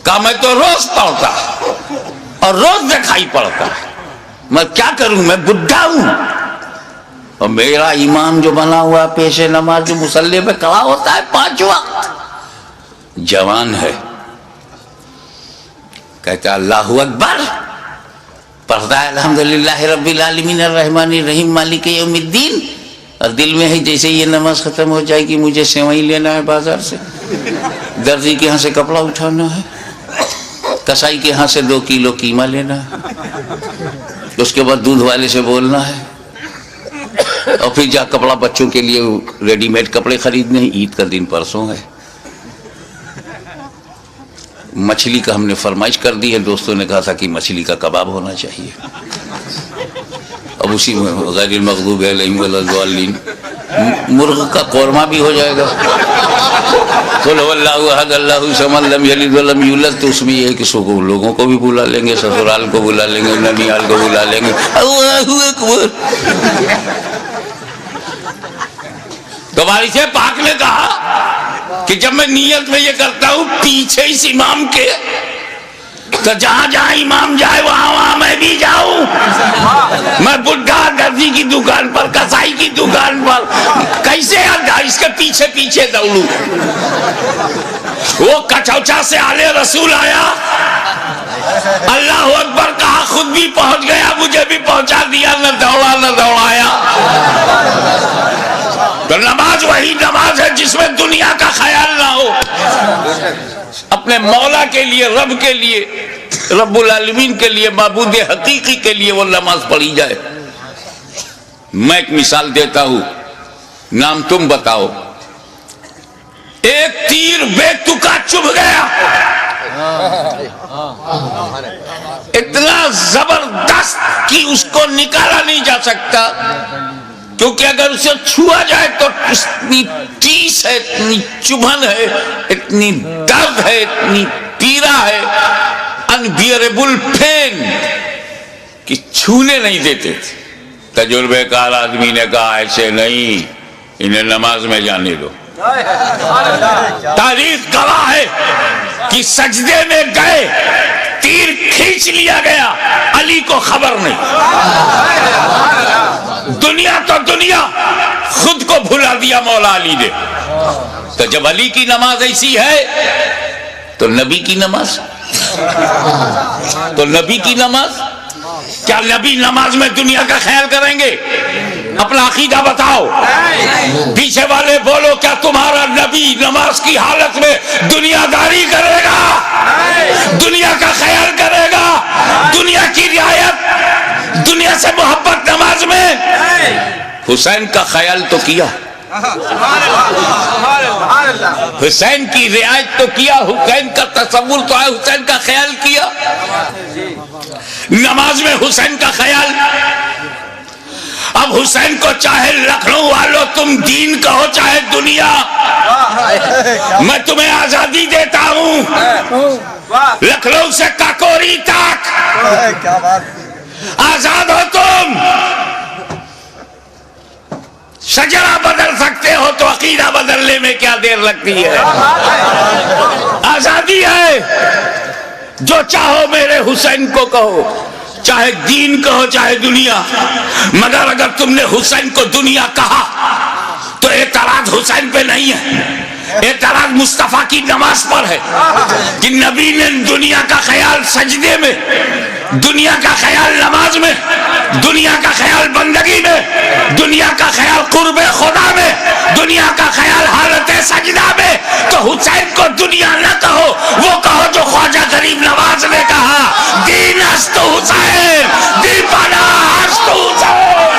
[SPEAKER 1] کہا میں تو روز پڑھتا اور روز دکھائی پڑھتا, میں کیا کروں, میں بڈھا ہوں, اور میرا امام جو بنا ہوا پیش نماز جو مصلی پہ کھڑا ہوتا ہے 5 وقت, جوان ہے, کہتا اللہ اکبر, پڑھتا ہے الحمدللہ رب العالمین الرحمن الرحیم مالک یوم الدین, اور دل میں ہے جیسے یہ نماز ختم ہو جائے گی مجھے سیوئی لینا ہے بازار سے, درزی کے ہاں سے کپڑا اٹھانا ہے, کسائی کے ہاں سے 2 کلو قیمہ لینا ہے, اس کے بعد دودھ والے سے بولنا ہے, اور پھر جا کپڑا بچوں کے لیے ریڈی میڈ کپڑے خریدنے, عید کا دن پرسوں ہے. مچھلی کا ہم نے فرمائش کر دی ہے, دوستوں نے کہا تھا کہ مچھلی کا کباب ہونا چاہیے, اب اسی میں غیر المغضوب علیہم ولا الضالین, مرغ کا قورمہ بھی ہو جائے گا. قل هو اللہ احد اللہ الصمد لم یلد ولم یولد, تو اس میں یہ ہے کہ سو لوگوں کو بھی بلا لیں گے, سسرال کو بلا لیں گے, ننیال کو بلا لیں گے. اللہ اکبر. تو وارث پاک نے کہا کہ جب میں نیت میں یہ کرتا ہوں پیچھے اس امام کے, تو جہاں جہاں امام جائے وہاں وہاں میں بھی جاؤں. میں بڈھا درزی کی دکان پر, کسائی کی دکان پر, کیسے اس کے پیچھے پیچھے دوڑوں. وہ کچوچا سے آلے رسول آیا, اللہ اکبر کہا, خود بھی پہنچ گیا, مجھے بھی پہنچا دیا, نہ دوڑا نہ دوڑایا. تو نماز وہی نماز ہے جس میں دنیا کا خیال نہ ہو, اپنے مولا کے لیے, رب کے لیے, رب العالمین کے لیے, معبود حقیقی کے لیے وہ نماز پڑھی جائے. میں ایک مثال دیتا ہوں, نام تم بتاؤ. ایک تیر بے تکا چبھ گیا, اتنا زبردست کہ اس کو نکالا نہیں جا سکتا, کیونکہ اگر اسے چھوا جائے تو اتنی ٹیس ہے, اتنی چبھن ہے, اتنی درد ہے, اتنی پیرا ہے, انبیئربل پین, کہ چھونے نہیں دیتے تھے. تجربے کار آدمی نے کہا ایسے نہیں, انہیں نماز میں جانے دو. تاریخ گواہ ہے کہ سجدے میں گئے, تیر کھینچ لیا گیا, علی کو خبر نہیں. دنیا تو دنیا, خود کو بھلا دیا مولا علی نے. تو جب علی کی نماز ایسی ہے تو نبی کی نماز, تو نبی کی نماز, کیا نبی نماز میں دنیا کا خیال کریں گے؟ اپنا عقیدہ بتاؤ. پیچھے والے بولو, کیا تمہارا نبی نماز کی حالت میں دنیا داری کرے گا, دنیا کا خیال کرے گا, دنیا کی رعایت, دنیا سے محبت نماز میں؟ حسین کا خیال تو کیا, حسین کی رعایت تو کیا, حسین کا تصور تو ہے, حسین کا خیال کیا. نماز میں حسین کا خیال. اب حسین کو چاہے لکھنؤ والوں تم دین کہو چاہے دنیا, میں تمہیں آزادی دیتا ہوں, لکھنؤ سے کاکوری تک آزاد ہو تم. شجرہ بدل سکتے ہو تو عقیدہ بدلنے میں کیا دیر لگتی ہے؟ آزادی ہے, جو چاہو میرے حسین کو کہو, چاہے دین کہو چاہے دنیا. مگر اگر تم نے حسین کو دنیا کہا تو اعتراض حسین پہ نہیں ہے, اعتراض مصطفیٰ کی نماز پر ہے کہ نبی نے دنیا کا خیال سجدے میں, دنیا کا خیال نماز میں, دنیا کا خیال بندگی میں, دنیا کا خیال قرب خدا میں, دنیا کا خیال حالت سجدہ میں. تو حسین کو دنیا نہ کہو, وہ کہو جو خواجہ غریب نواز نے کہا, دین است حسین, دیپانا است حسین.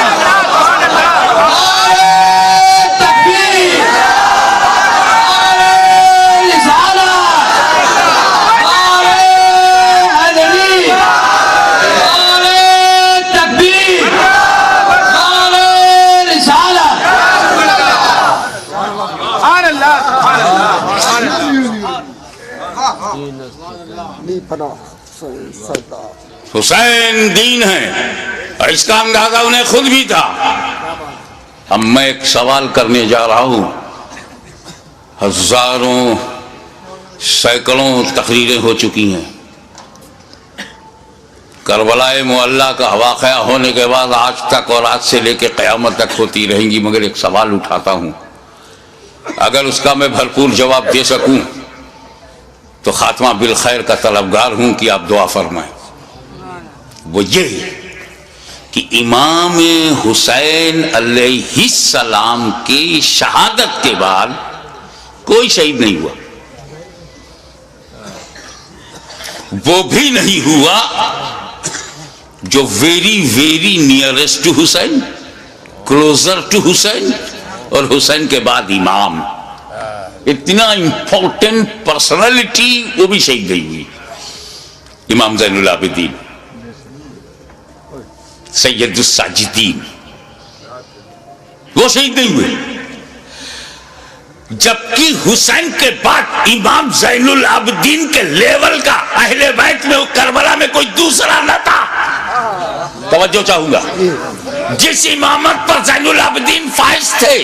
[SPEAKER 1] حسین دین ہے, اور اس کا اندازہ انہیں خود بھی تھا. اب میں ایک سوال کرنے جا رہا ہوں, ہزاروں سینکڑوں تقریریں ہو چکی ہیں. کربلا معلیٰ کا واقعہ ہونے کے بعد آج تک اور آج سے لے کے قیامت تک ہوتی رہیں گی. مگر ایک سوال اٹھاتا ہوں, اگر اس کا میں بھرپور جواب دے سکوں تو خاتمہ بالخیر کا طلبگار ہوں کہ آپ دعا فرمائیں. وہ یہ کہ امام حسین علیہ السلام کی شہادت کے بعد کوئی شہید نہیں ہوا. وہ بھی نہیں ہوا جو very nearest to Hussain, closer to Hussain, اور حسین کے بعد امام. اتنا امپورٹنٹ پرسنالٹی وہ بھی شہید نہیں ہوئی. امام زین العابدین, سید الساجدین, وہ شہید نہیں ہوئے. جبکہ حسین کے بعد امام زین العابدین کے لیول کا اہل بیت میں کربلا میں کوئی دوسرا نہ تھا. توجہ چاہوں گا. جس امامت پر زین العابدین فائز تھے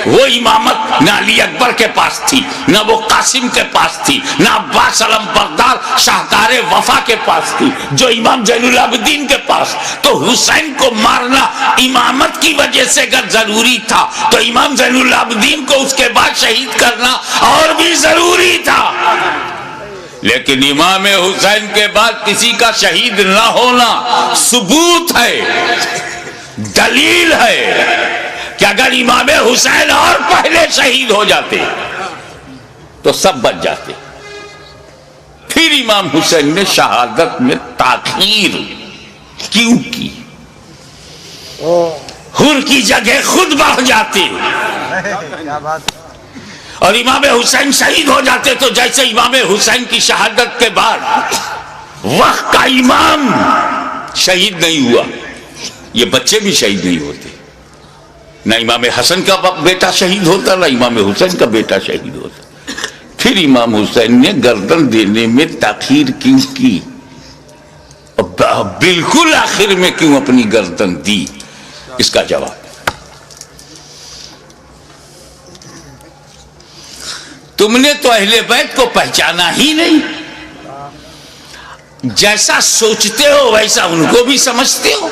[SPEAKER 1] وہ امامت نہ علی اکبر کے پاس تھی, نہ وہ قاسم کے پاس تھی, نہ عباس علم بردار شاہکار وفا کے پاس تھی, جو امام زین العابدین کے پاس. تو حسین کو مارنا امامت کی وجہ سے اگر ضروری تھا تو امام زین العابدین کو اس کے بعد شہید کرنا اور بھی ضروری تھا. لیکن امام حسین کے بعد کسی کا شہید نہ ہونا ثبوت ہے, دلیل ہے کہ اگر امام حسین اور پہلے شہید ہو جاتے تو سب بچ جاتے. پھر امام حسین نے شہادت میں تاخیر کیوں کی؟ حر کی جگہ خود بڑھ جاتے اور امام حسین شہید ہو جاتے. تو جیسے امام حسین کی شہادت کے بعد وقت کا امام شہید نہیں ہوا, یہ بچے بھی شہید نہیں ہوتے. نہ امام حسن کا بیٹا شہید ہوتا, نہ امام حسین کا بیٹا شہید ہوتا. پھر امام حسین نے گردن دینے میں تاخیر کیوں کی؟ بالکل آخر میں کیوں اپنی گردن دی؟ اس کا جواب, تم نے تو اہل بیت کو پہچانا ہی نہیں. جیسا سوچتے ہو ویسا ان کو بھی سمجھتے ہو.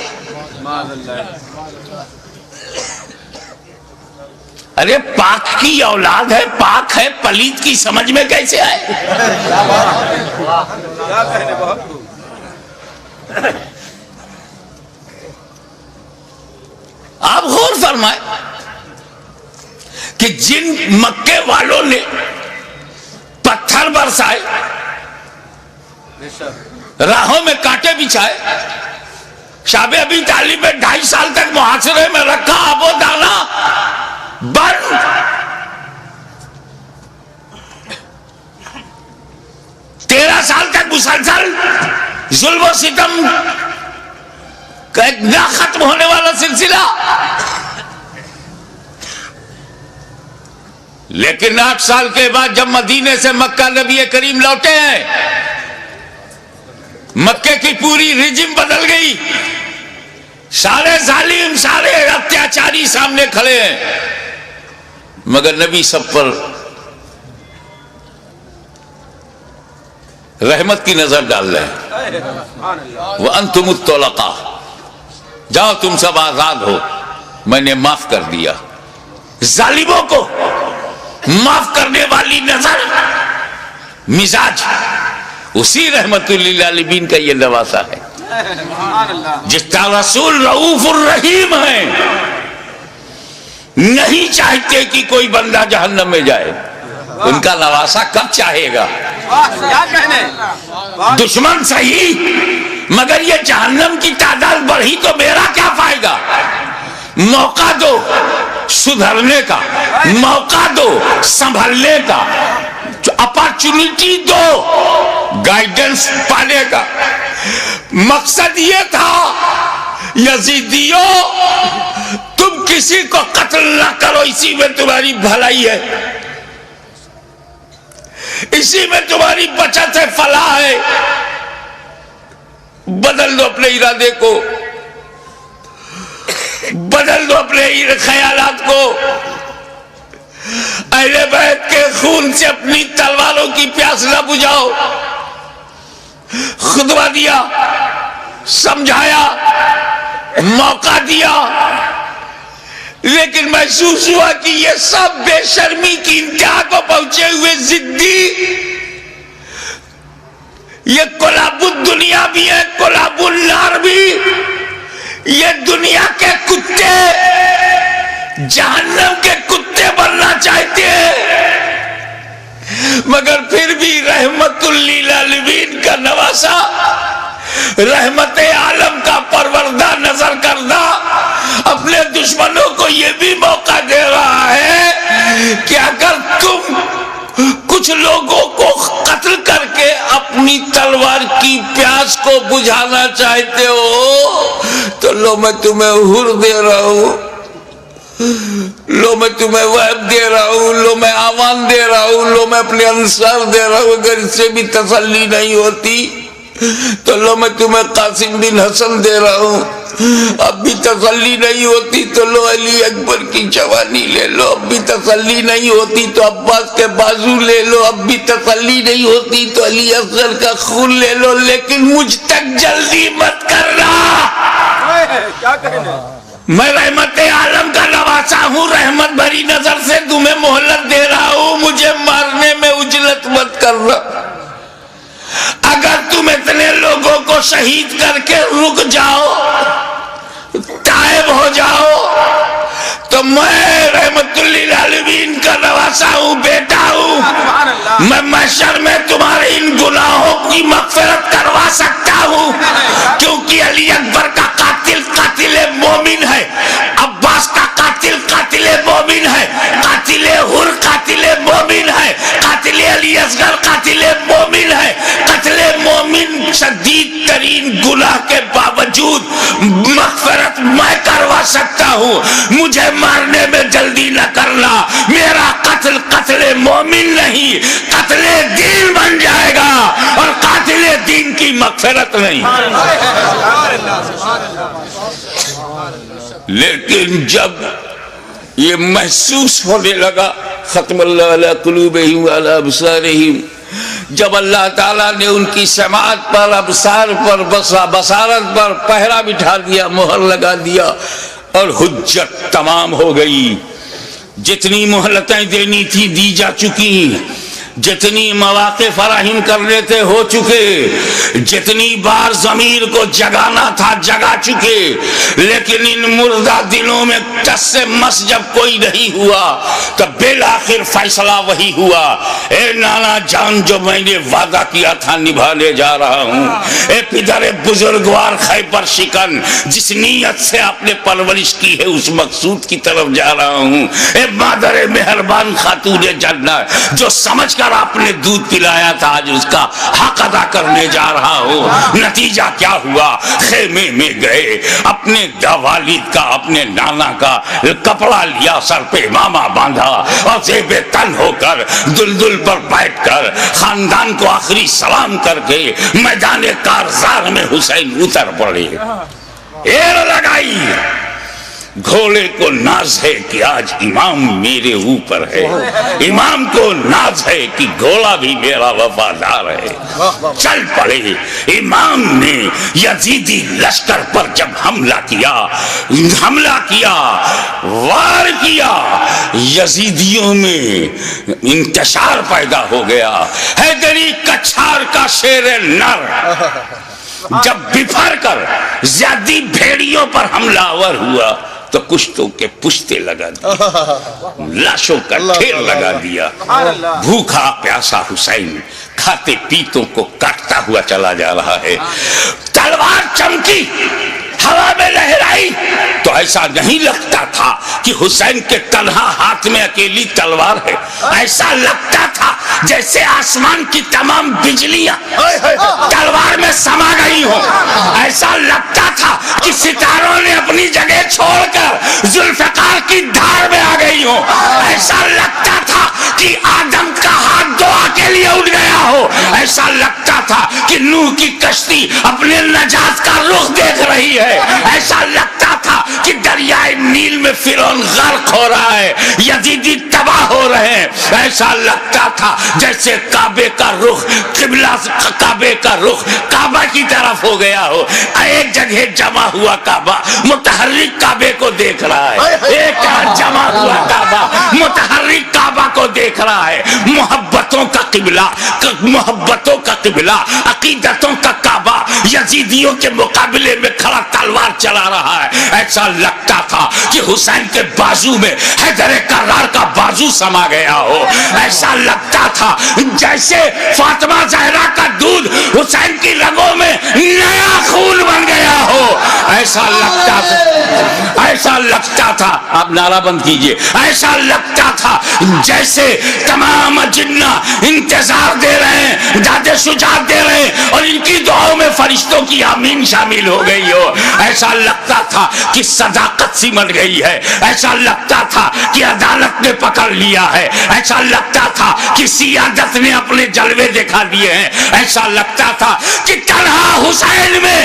[SPEAKER 1] ارے پاک کی اولاد ہے, پاک ہے, پلیت کی سمجھ میں کیسے آئے؟ آپ غور فرمائیں کہ جن مکے والوں نے پتھر برسائے, راہوں میں کانٹے بچھائے, شاب ابی طالب میں 2.5 سال تک محاصرے میں رکھا, ابو دانا بند, 13 سال تک مسلسل ظلم و ستم کا ایک نہ ختم ہونے والا سلسلہ. لیکن 8 سال کے بعد جب مدینے سے مکہ نبی کریم لوٹے ہیں, مکے کی پوری رجم بدل گئی. سارے ظالم, سارے اتیاچاری سامنے کھڑے ہیں, مگر نبی سب پر رحمت کی نظر ڈال رہے ہیں. وَأَنْتُمُ الطُّلَقَاءُ, جاؤ تم سب آزاد ہو, میں نے معاف کر دیا. ظالموں کو معاف کرنے والی نظر, مزاج, اسی رحمت للعالمین کا یہ نواسا ہے. جس کا رسول رؤوف الرحیم ہے, نہیں چاہتے کہ کوئی بندہ جہنم میں جائے. ان کا نواسا کب چاہے گا؟ دشمن صحیح, مگر یہ جہنم کی تعداد بڑھی تو میرا کیا فائدہ؟ موقع دو سدھرنے کا, موقع دو سنبھلنے کا, اپارچونٹی دو گائیڈنس پانے کا. مقصد یہ تھا یزیدیوں تم کسی کو قتل نہ کرو, اسی میں تمہاری بھلائی ہے, اسی میں تمہاری بچت ہے, فلاح ہے. بدل دو اپنے ارادے کو, بدل دو اپنے خیالات کو. اہل بیت کے خون سے اپنی تلواروں کی پیاس نہ بجھاؤ. خطبہ دیا, سمجھایا, موقع دیا, لیکن محسوس ہوا کہ یہ سب بے شرمی کی انتہا کو پہنچے ہوئے ضدی, یہ کلاب الدنیا بھی ہے, کلاب النار بھی. یہ دنیا کے کتے جہنم کے کتے بننا چاہتے ہیں, مگر پھر بھی رحمت للعالمین کا نواسا, رحمت عالم کا پروردہ نظر کردہ اپنے دشمنوں کو یہ بھی موقع دے رہا ہے کہ اگر تم کچھ لوگوں کو قتل کر کے اپنی تلوار کی پیاس کو بجھانا چاہتے ہو تو لو میں تمہیں حر دے رہا ہوں, لو میں تمہیں وہب دے رہا ہوں, لو میں آمان دے رہا ہوں, لو میں اپنے انصار دے رہا ہوں. اگر اس سے بھی تسلی نہیں ہوتی تو لو میں تمہیں قاسم بن حسن دے رہا ہوں. اب بھی تسلی نہیں ہوتی تو لو علی اکبر کی جوانی لے لو. اب بھی تسلی نہیں ہوتی تو عباس کے بازو لے لو. اب بھی تسلی نہیں ہوتی تو علی اصغر کا خون لے لو. لیکن مجھ تک جلدی مت کرنا, میں رحمت عالم کا نواسا ہوں, رحمت بھری نظر سے تمہیں مہلت دے رہا ہوں. مجھے مارنے میں عجلت مت کرنا. اگر تم اتنے لوگوں کو شہید کر کے رک جاؤ, تائب ہو جاؤ, تو میں رحمت للعالمین کا نواسا ہوں, بیٹا ہوں. میں محشر میں تمہارے ان گناہوں کی مغفرت کروا سکتا ہوں, کیونکہ علی اکبر کا قاتل قاتل مومن ہے, عباس کا قاتل قاتل مومن ہے, قاتل حر قاتل مومن ہے, قاتل علی اصغر قاتل مومن ہے. قتل مومن شدید ترین گناہ کے باوجود مغفرت میں کروا سکتا ہوں. مجھے مارنے میں جلدی نہ کرنا. میرا قتل قتل مومن نہیں, قتل دین بن جائے گا, اور قاتل دین کی مغفرت نہیں. لیکن جب یہ محسوس ہونے لگا, ختم اللہ علی قلوبہم وعلی ابصارہم, جب اللہ تعالیٰ نے ان کی سماعت پر, ابصار پر, بصارت پر پہرا بٹھا دیا, مہر لگا دیا, اور حجت تمام ہو گئی. جتنی مہلتیں دینی تھی دی جا چکی, جتنی مواقع فراہم کرنے تھے ہو چکے, جتنی بار ضمیر کو جگانا تھا جگا چکے, لیکن ان مردہ دلوں میں ٹس سے مس جب کوئی نہیں ہوا تب بالآخر فیصلہ وہی ہوا. اے نانا جان, جو میں نے وعدہ کیا تھا نبھانے جا رہا ہوں. اے پدر بزرگوار خیبر شکن, جس نیت سے آپ نے پرورش کی ہے اس مقصود کی طرف جا رہا ہوں. اے مادر مہربان خاتون جنت, جو سمجھ کر آپ نے دودھ پلایا تھا آج اس کا حق ادا کرنے جا رہا ہوں. نتیجہ کیا ہوا؟ خیمے میں گئے, اپنے والد کا, اپنے نانا کا کپڑا لیا, سر پہ امامہ باندھا, اور زیب تن ہو کر دلدل پر بیٹھ کر خاندان کو آخری سلام کر کے میدان کارزار میں حسین اتر پڑے. ایر لگائی, گھوڑے کو ناز ہے کہ آج امام میرے اوپر ہے, امام کو ناز ہے کہ گھوڑا بھی میرا وفادار ہے. چل پڑے. امام نے یزیدی لشکر پر جب حملہ کیا, وار کیا, یزیدیوں میں انتشار پیدا ہو گیا. حیدری کچھار کا شیر نر جب بفر کر زیادی بھیڑیوں پر حملہ آور ہوا تو کشتوں کے پشتے لگا دیا, لاشوں کا ڈھیر لگا دیا. بھوکا پیاسا حسین کھاتے پیتوں کو کاٹتا ہوا چلا جا رہا ہے. تلوار چمکی, ہوا میں لہرائی تو ایسا نہیں لگتا تھا کہ حسین کے تنہا ہاتھ میں اکیلی تلوار ہے. ایسا لگتا تھا جیسے آسمان کی تمام بجلیاں تلوار میں سما گئی ہوں. ایسا لگتا تھا کہ ستاروں نے اپنی جگہ چھوڑ کر ذوالفقار کی دھار میں آ گئی ہوں. ایسا لگتا تھا کہ آدم کا ہاتھ دعا کے لیے اٹھ گیا ہو. ایسا لگتا تھا کہ نوح کی کشتی اپنے نجات کا رخ دیکھ رہی ہے. ایسا لگتا تھا کہ دریائے نیل میں فرعون غرق ہو رہا ہے, یزیدی تباہ ہو رہے ہیں. ایسا لگتا تھا جیسے کعبے کا رخ قبلہ, کعبے کا رخ کعبہ کی طرف ہو گیا ہو. ایک جگہ جمع ہوا کعبہ متحرک کعبے کو دیکھ رہا ہے. ایک جمع ہوا کعبہ متحرک کعبہ کو دیکھ رہا ہے. محبتوں کا قبلہ, محبتوں کا قبلہ, عقیدتوں کا کعبہ یزیدیوں کے مقابلے میں کھڑا تلوار چلا رہا ہے. ایسا لگتا تھا کہ حسین کے بازو میں حیدر کرار کا بازو سما گیا ہو. ایسا لگتا تھا جیسے فاطمہ زہرا کا دودھ حسین کی رگوں میں نیا خون بن گیا ہو. ایسا لگتا تھا, ایسا لگتا تھا, آپ نعرہ بند کیجئے, ایسا لگتا تھا جیسے تمام جنہ انتظار دے رہے ہیں, داد شجاعت دے رہے ہیں, اور ان کی دعاؤں میں فرشتوں کی آمین شامل ہو گئی ہو. ایسا لگتا تھا کہ صداقت سمٹ گئی ہے. ایسا لگتا تھا کہ عدالت نے پکڑ لیا ہے. ایسا لگتا تھا کہ سیادت نے اپنے جلوے دکھا دیے ہیں. ایسا لگتا تھا کہ تنہا حسین میں,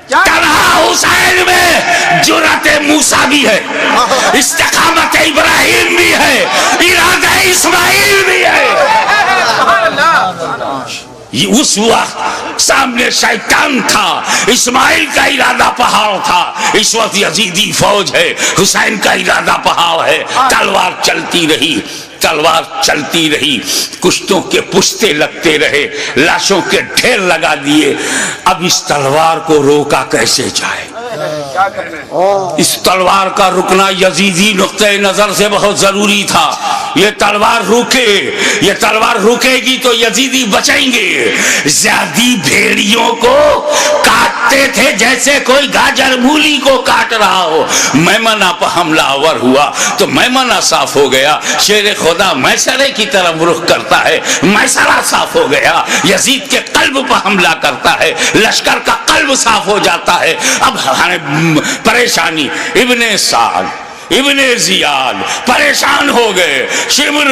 [SPEAKER 1] تنہا حسین میں جرأت موسیٰ بھی ہے, استقامت ابراہیم بھی ہے, ارادہ اسماعیل بھی ہے. اس وقت سامنے شیطان تھا, اسماعیل کا ارادہ پہاڑ تھا. اس وقت یزیدی فوج ہے, حسین کا ارادہ پہاڑ ہے. تلوار چلتی رہی, تلوار چلتی رہی, کشتوں کے پشتے لگتے رہے, لاشوں کے ڈھیر لگا دیے. اب اس تلوار کو روکا کیسے جائے؟ اس تلوار کا رکنا یزیدی نقطہ نظر سے بہت ضروری تھا. یہ تلوار روکے, یہ تلوار روکے گی تو یزیدی بچیں گے. زیادی بھیڑیوں کو کاٹتے تھے جیسے کوئی گاجر مولی کو کاٹ رہا ہو. میمنہ پر حملہ آور ہوا تو میمنہ صاف ہو گیا. شیر خدا میسرے کی طرف رخ کرتا ہے, میسرہ صاف ہو گیا. یزید کے قلب پر حملہ کرتا ہے, لشکر کا قلب صاف ہو جاتا ہے. اب پریشانی, ابن سعد, ابن زیاد پریشان ہو گئے, شمر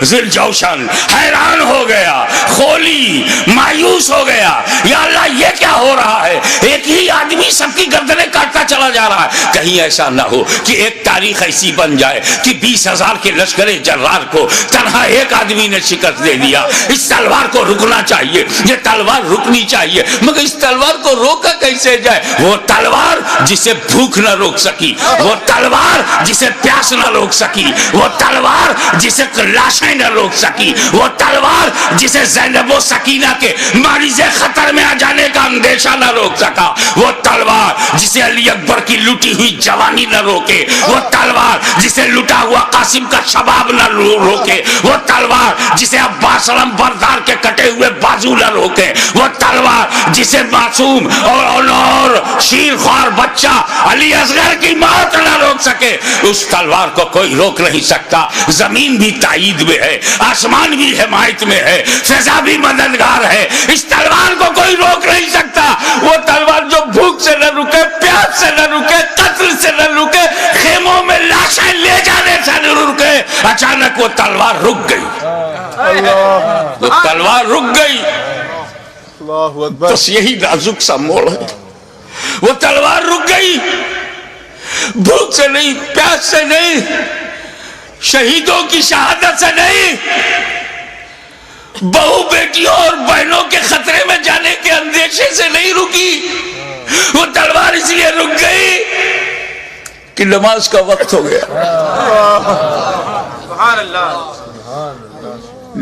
[SPEAKER 1] ذوالجوشن حیران ہو گیا, خولی مایوس ہو گیا. یا اللہ یہ کیا ہو رہا ہے؟ ایک ہی آدمی سب کی گردنیں کاٹتا چلا جا رہا ہے. کہیں ایسا نہ ہو کہ ایک تاریخ ایسی بن جائے کہ 20,000 کے لشکر جرار کو تنہا ایک آدمی نے شکست دے دیا. اس تلوار کو رکنا چاہیے, یہ تلوار رکنی چاہیے. مگر اس تلوار کو روکا کیسے جائے؟ وہ تلوار جسے بھوک نہ روک سکی, وہ تلوار جسے پیاس نہ روک سکی, وہ تلوار جسے لاشیں نہ روک سکی, وہ تلوار جسے زینب و سکینہ کے مریض خطر میں آ جانے کا اندیشہ نہ روک سکا, وہ تلوار جسے علی اکبر کی لٹی ہوئی جوانی نہ روکے, وہ تلوار جسے لٹا ہوا قاسم کا شباب نہ روکے, وہ تلوار جسے عباس علم بردار کے کٹے ہوئے بازو نہ روکے, وہ تلوار جسے معصوم اور شیر خوار بچہ علی اصغر کی موت نہ روک سکے. اس تلوار کو کوئی روک نہیں سکتا. زمین بھی تائید میں ہے, آسمان بھی حمایت میں ہے, فضا بھی مددگار ہے. اس تلوار کو کوئی روک نہیں سکتا. وہ تلوار جو بھوک سے نہ رکے, پیاس سے نہ رکے, قتل سے نہ رکے, خیموں میں لاشیں لے جانے سے نہ رکے. اچانک وہ تلوار رک گئی, وہ تلوار رک گئی. بس یہی نازک سا موڑ ہے. وہ تلوار رک گئی, بھوک سے نہیں, پیاس سے نہیں, شہیدوں کی شہادت سے نہیں, بہو بیٹیوں اور بہنوں کے خطرے میں جانے کے اندیشے سے نہیں رکی. وہ تلوار اس لیے رک گئی کہ نماز کا وقت ہو گیا.
[SPEAKER 2] سبحان اللہ,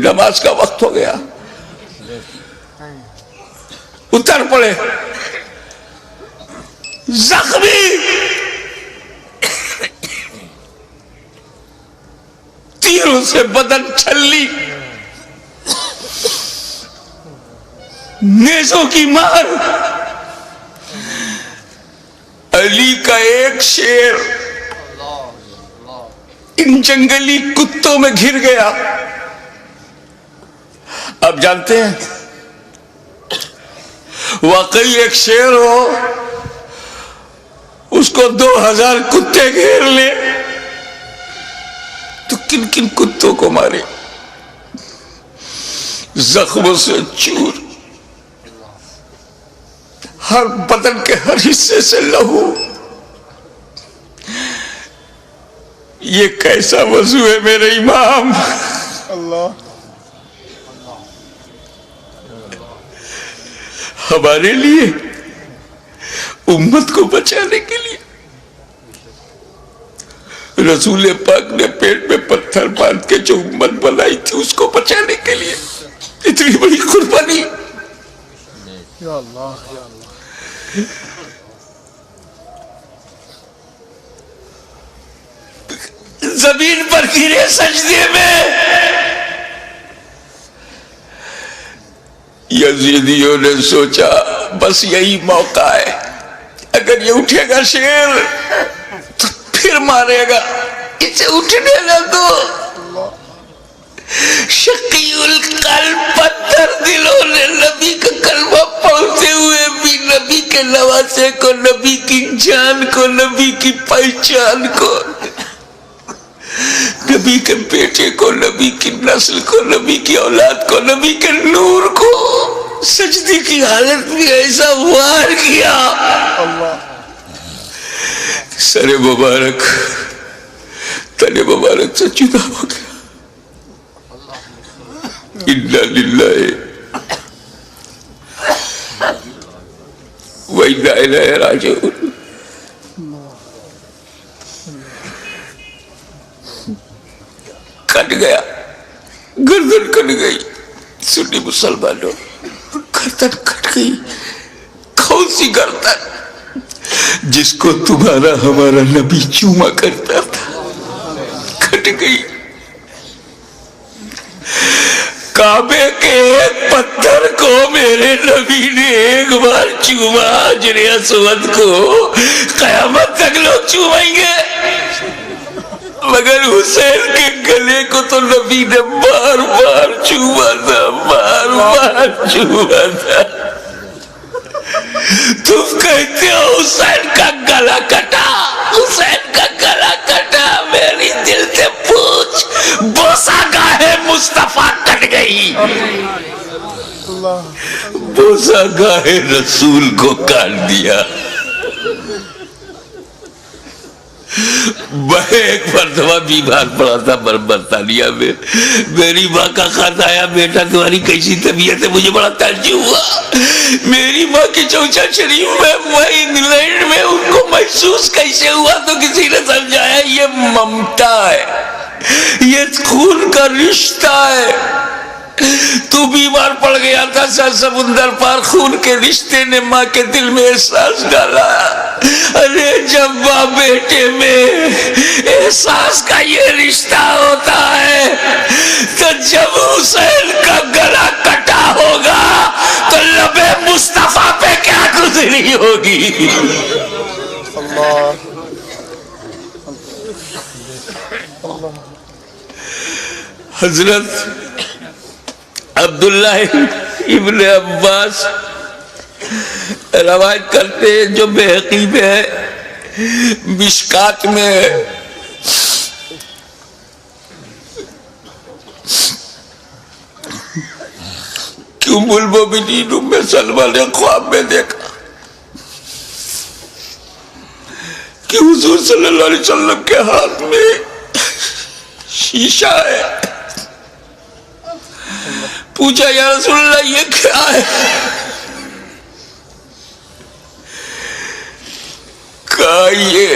[SPEAKER 1] نماز کا وقت ہو گیا. اتر پڑے زخمی, تیروں سے بدن چھلی, نیزوں کی مار. علی کا ایک شیر ان جنگلی کتوں میں گھر گیا. آپ جانتے ہیں واقعی ایک شیر ہو, اس کو 2000 کتے گھیر لے تو کن کن کتوں کو مارے. زخموں سے چور، ہر بدن کے ہر حصے سے لہو. یہ کیسا وضو ہے میرے امام؟
[SPEAKER 2] اللہ
[SPEAKER 1] ہمارے لیے، امت کو بچانے کے لیے رسول پاک نے پیٹ میں پتھر باندھ کے جو امت بنائی تھی اس کو بچانے کے لیے اتنی بڑی قربانی.
[SPEAKER 2] یا اللہ یا اللہ.
[SPEAKER 1] زمین پر گرے سجدے میں. یزیدیوں نے سوچا بس یہی موقع ہے، اگر یہ اٹھے گا شیر تو پھر مارے گا، اسے اٹھنے نہ دو. شقی القلب پتھر دلوں نے نبی کا کلمہ پڑھتے ہوئے بھی نبی کے نواسے کو، نبی کی جان کو، نبی کی پہچان کو، نبی کے بیٹے کو، نبی کی نسل کو، نبی کی اولاد کو، نبی کے نور کو سجدے کی حالت میں ایسا وار کیا. سر مبارک تن مبارک سے جدا ہو گیا. انا للہ و انا الیہ راجعون. کٹ گیا، گردن کٹ گئی. سنی مسلمانوں، گردن کٹ گئی. کون سی گردن؟ جس کو تمہارا ہمارا نبی چوما کرتا تھا، کٹ گئی. کعبے کے ایک پتھر کو میرے نبی نے ایک بار چوما، حجر اسود کو. قیامت تک لوگ چومیں گے، مگر حسین کے گلے کو تو نبی نے بار بار چوما تھا، بار بار چوما تھا. تم کہتے ہو حسین کا گلا کٹا، حسین کا گلا کٹا. میری دل سے پوچھ، بوسا گاہے مصطفیٰ کٹ گئی، بوسا گاہے رسول کو کاٹ دیا. میں ایک مرتبہ بیمار پڑا تھا برطانیہ میں. میری ماں کا خط آیا، بیٹا تمہاری کیسی طبیعت ہے؟ مجھے بڑا تعجب ہوا. میری ماں کی چوچا شریف میں، وہ انگلینڈ میں، ان کو محسوس کیسے ہوا؟ تو کسی نے سمجھایا یہ ممتا ہے، یہ خون کا رشتہ ہے. تو بیمار پڑ گیا تھا، سر سمندر پار خون کے رشتے نے ماں کے دل میں احساس ڈالا. ارے جب ماں بیٹے میں احساس کا یہ رشتہ ہوتا ہے تو جب حسین کا گلا کٹا ہوگا تو لبے مصطفیٰ پہ کیا گزری ہوگی. حضرت عبداللہ ابن عباس روایت کرتے ہیں، جو بحقی میں ہے، مشکات میں ہے، کہ ام المومنین ام سلمہ نے خواب میں دیکھا کہ حضور صلی اللہ علیہ وسلم کے ہاتھ میں شیشہ ہے. پوچھا یا رسول اللہ یہ کیا ہے؟ کہا یہ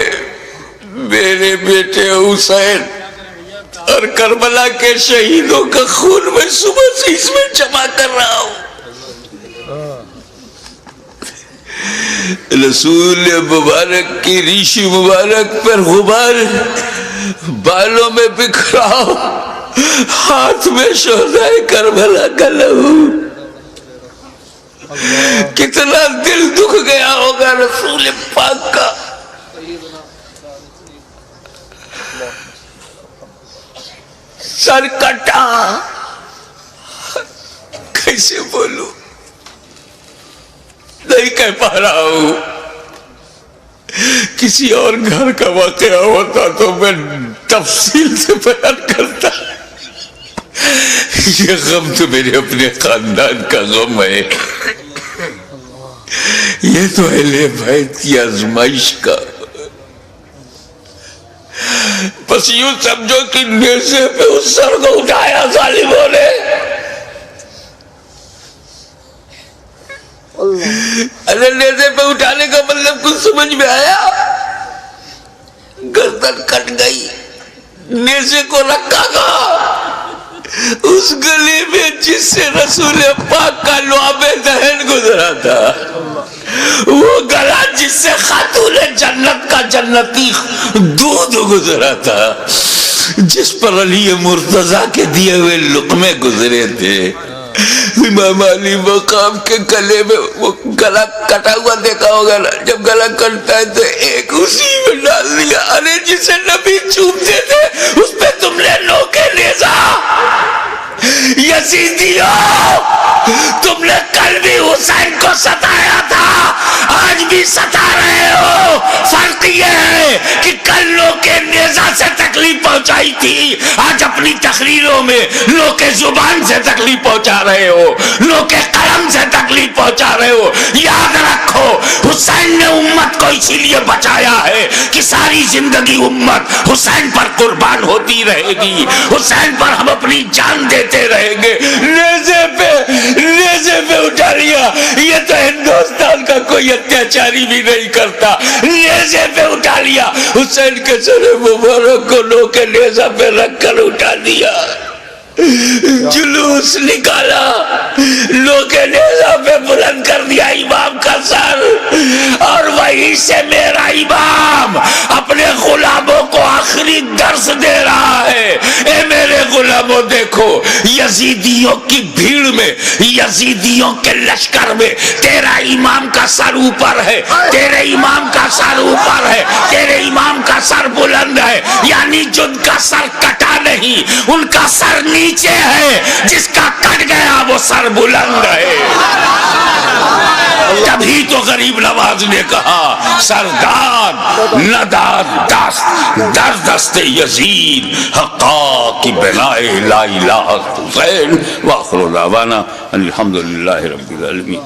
[SPEAKER 1] میرے بیٹے حسین اور کربلا کے شہیدوں کا خون میں صبح سے اس میں جمع کر رہا ہوں. رسول مبارک کی ریشی مبارک پر غبار بالوں میں بکھراؤ، ہاتھ میں شہدائے کربلا کا لہو. کتنا دل دکھ گیا ہوگا رسول پاک کا. سر کٹا، کیسے بولوں، نہیں کہہ پا رہا ہوں. کسی اور گھر کا واقعہ ہوتا تو میں تفصیل سے بیان کرتا. یہ غم تو میرے اپنے خاندان کا غم ہے، یہ تو اہل بیت کی آزمائش کا۔ بس یوں سمجھو کہ نیزے پہ اس سر کو اٹھایا ظالموں نے، اگر نیزے پہ اٹھانے کا مطلب کچھ سمجھ میں آیا؟ گردن کٹ گئی، نیزے کو رکھا گا اس گلے میں جس سے رسول پاک کا لعاب دہن گزرا تھا، وہ گلا جس سے خاتون جنت کا جنتی دودھ گزرا تھا، جس پر علی مرتضیٰ کے دیے ہوئے لقمے گزرے تھے۔ امام علی مقام کے گلے میں وہ گلا کٹا ہوا دیکھا ہوگا نا، جب گلا کٹتا ہے تو ایک اسی میں ڈال دیا۔ ارے جسے نبی چومتے تھے اس پہ تم نے نوکے نیزا، یزیدیوں تم نے کل بھی حسین کو ستایا تھا، آج بھی ستا رہے ہو۔ فرق یہ ہے کہ کل نوکے نیزا سے تکلیف پہنچائی تھی، آج اپنی تقریروں میں نوکے زبان سے تکلیف پہنچا رہے ہو، نوکے قلم سے تکلیف پہنچا رہے ہو۔ یاد رکھو حسین نے امت کو اسی لیے بچایا ہے کہ ساری زندگی امت حسین پر قربان ہوتی رہے گی، حسین پر ہم اپنی جان دیتے رہیں گے۔ نیزے پہ اٹھا لیا، یہ تو ہندوستان کا کوئی اتیاچاری بھی نہیں کرتا، نیزے پہ اٹھا لیا، حسین کے سر مبارک کو نوکے نیزہ پہ رکھ کر اٹھا دیا، جلوس نکالا، نوکے نیزہ پہ بلند کر دیا امام کا سر، اور وہیں سے میرا امام اپنے غلاموں کو آخری درس دے رہا ہے۔ اے میرے غلاموں دیکھو، یزیدیوں کی بھیڑ میں، یزیدیوں کے لشکر میں تیرا امام کا سر اوپر ہے، تیرے امام کا سر اوپر ہے، تیرے امام کا سر بلند ہے، یعنی جن کا سر کٹا نہیں ان کا سر نیچے ہے، جس کا کٹ گیا وہ سر بلند ہے۔ تبھی تو غریب نواز نے کہا سرداد نداد دست در دست یزید حقا کی بنائے لا الہ حسین۔ وآخر دعوانا الحمدللہ رب العالمین۔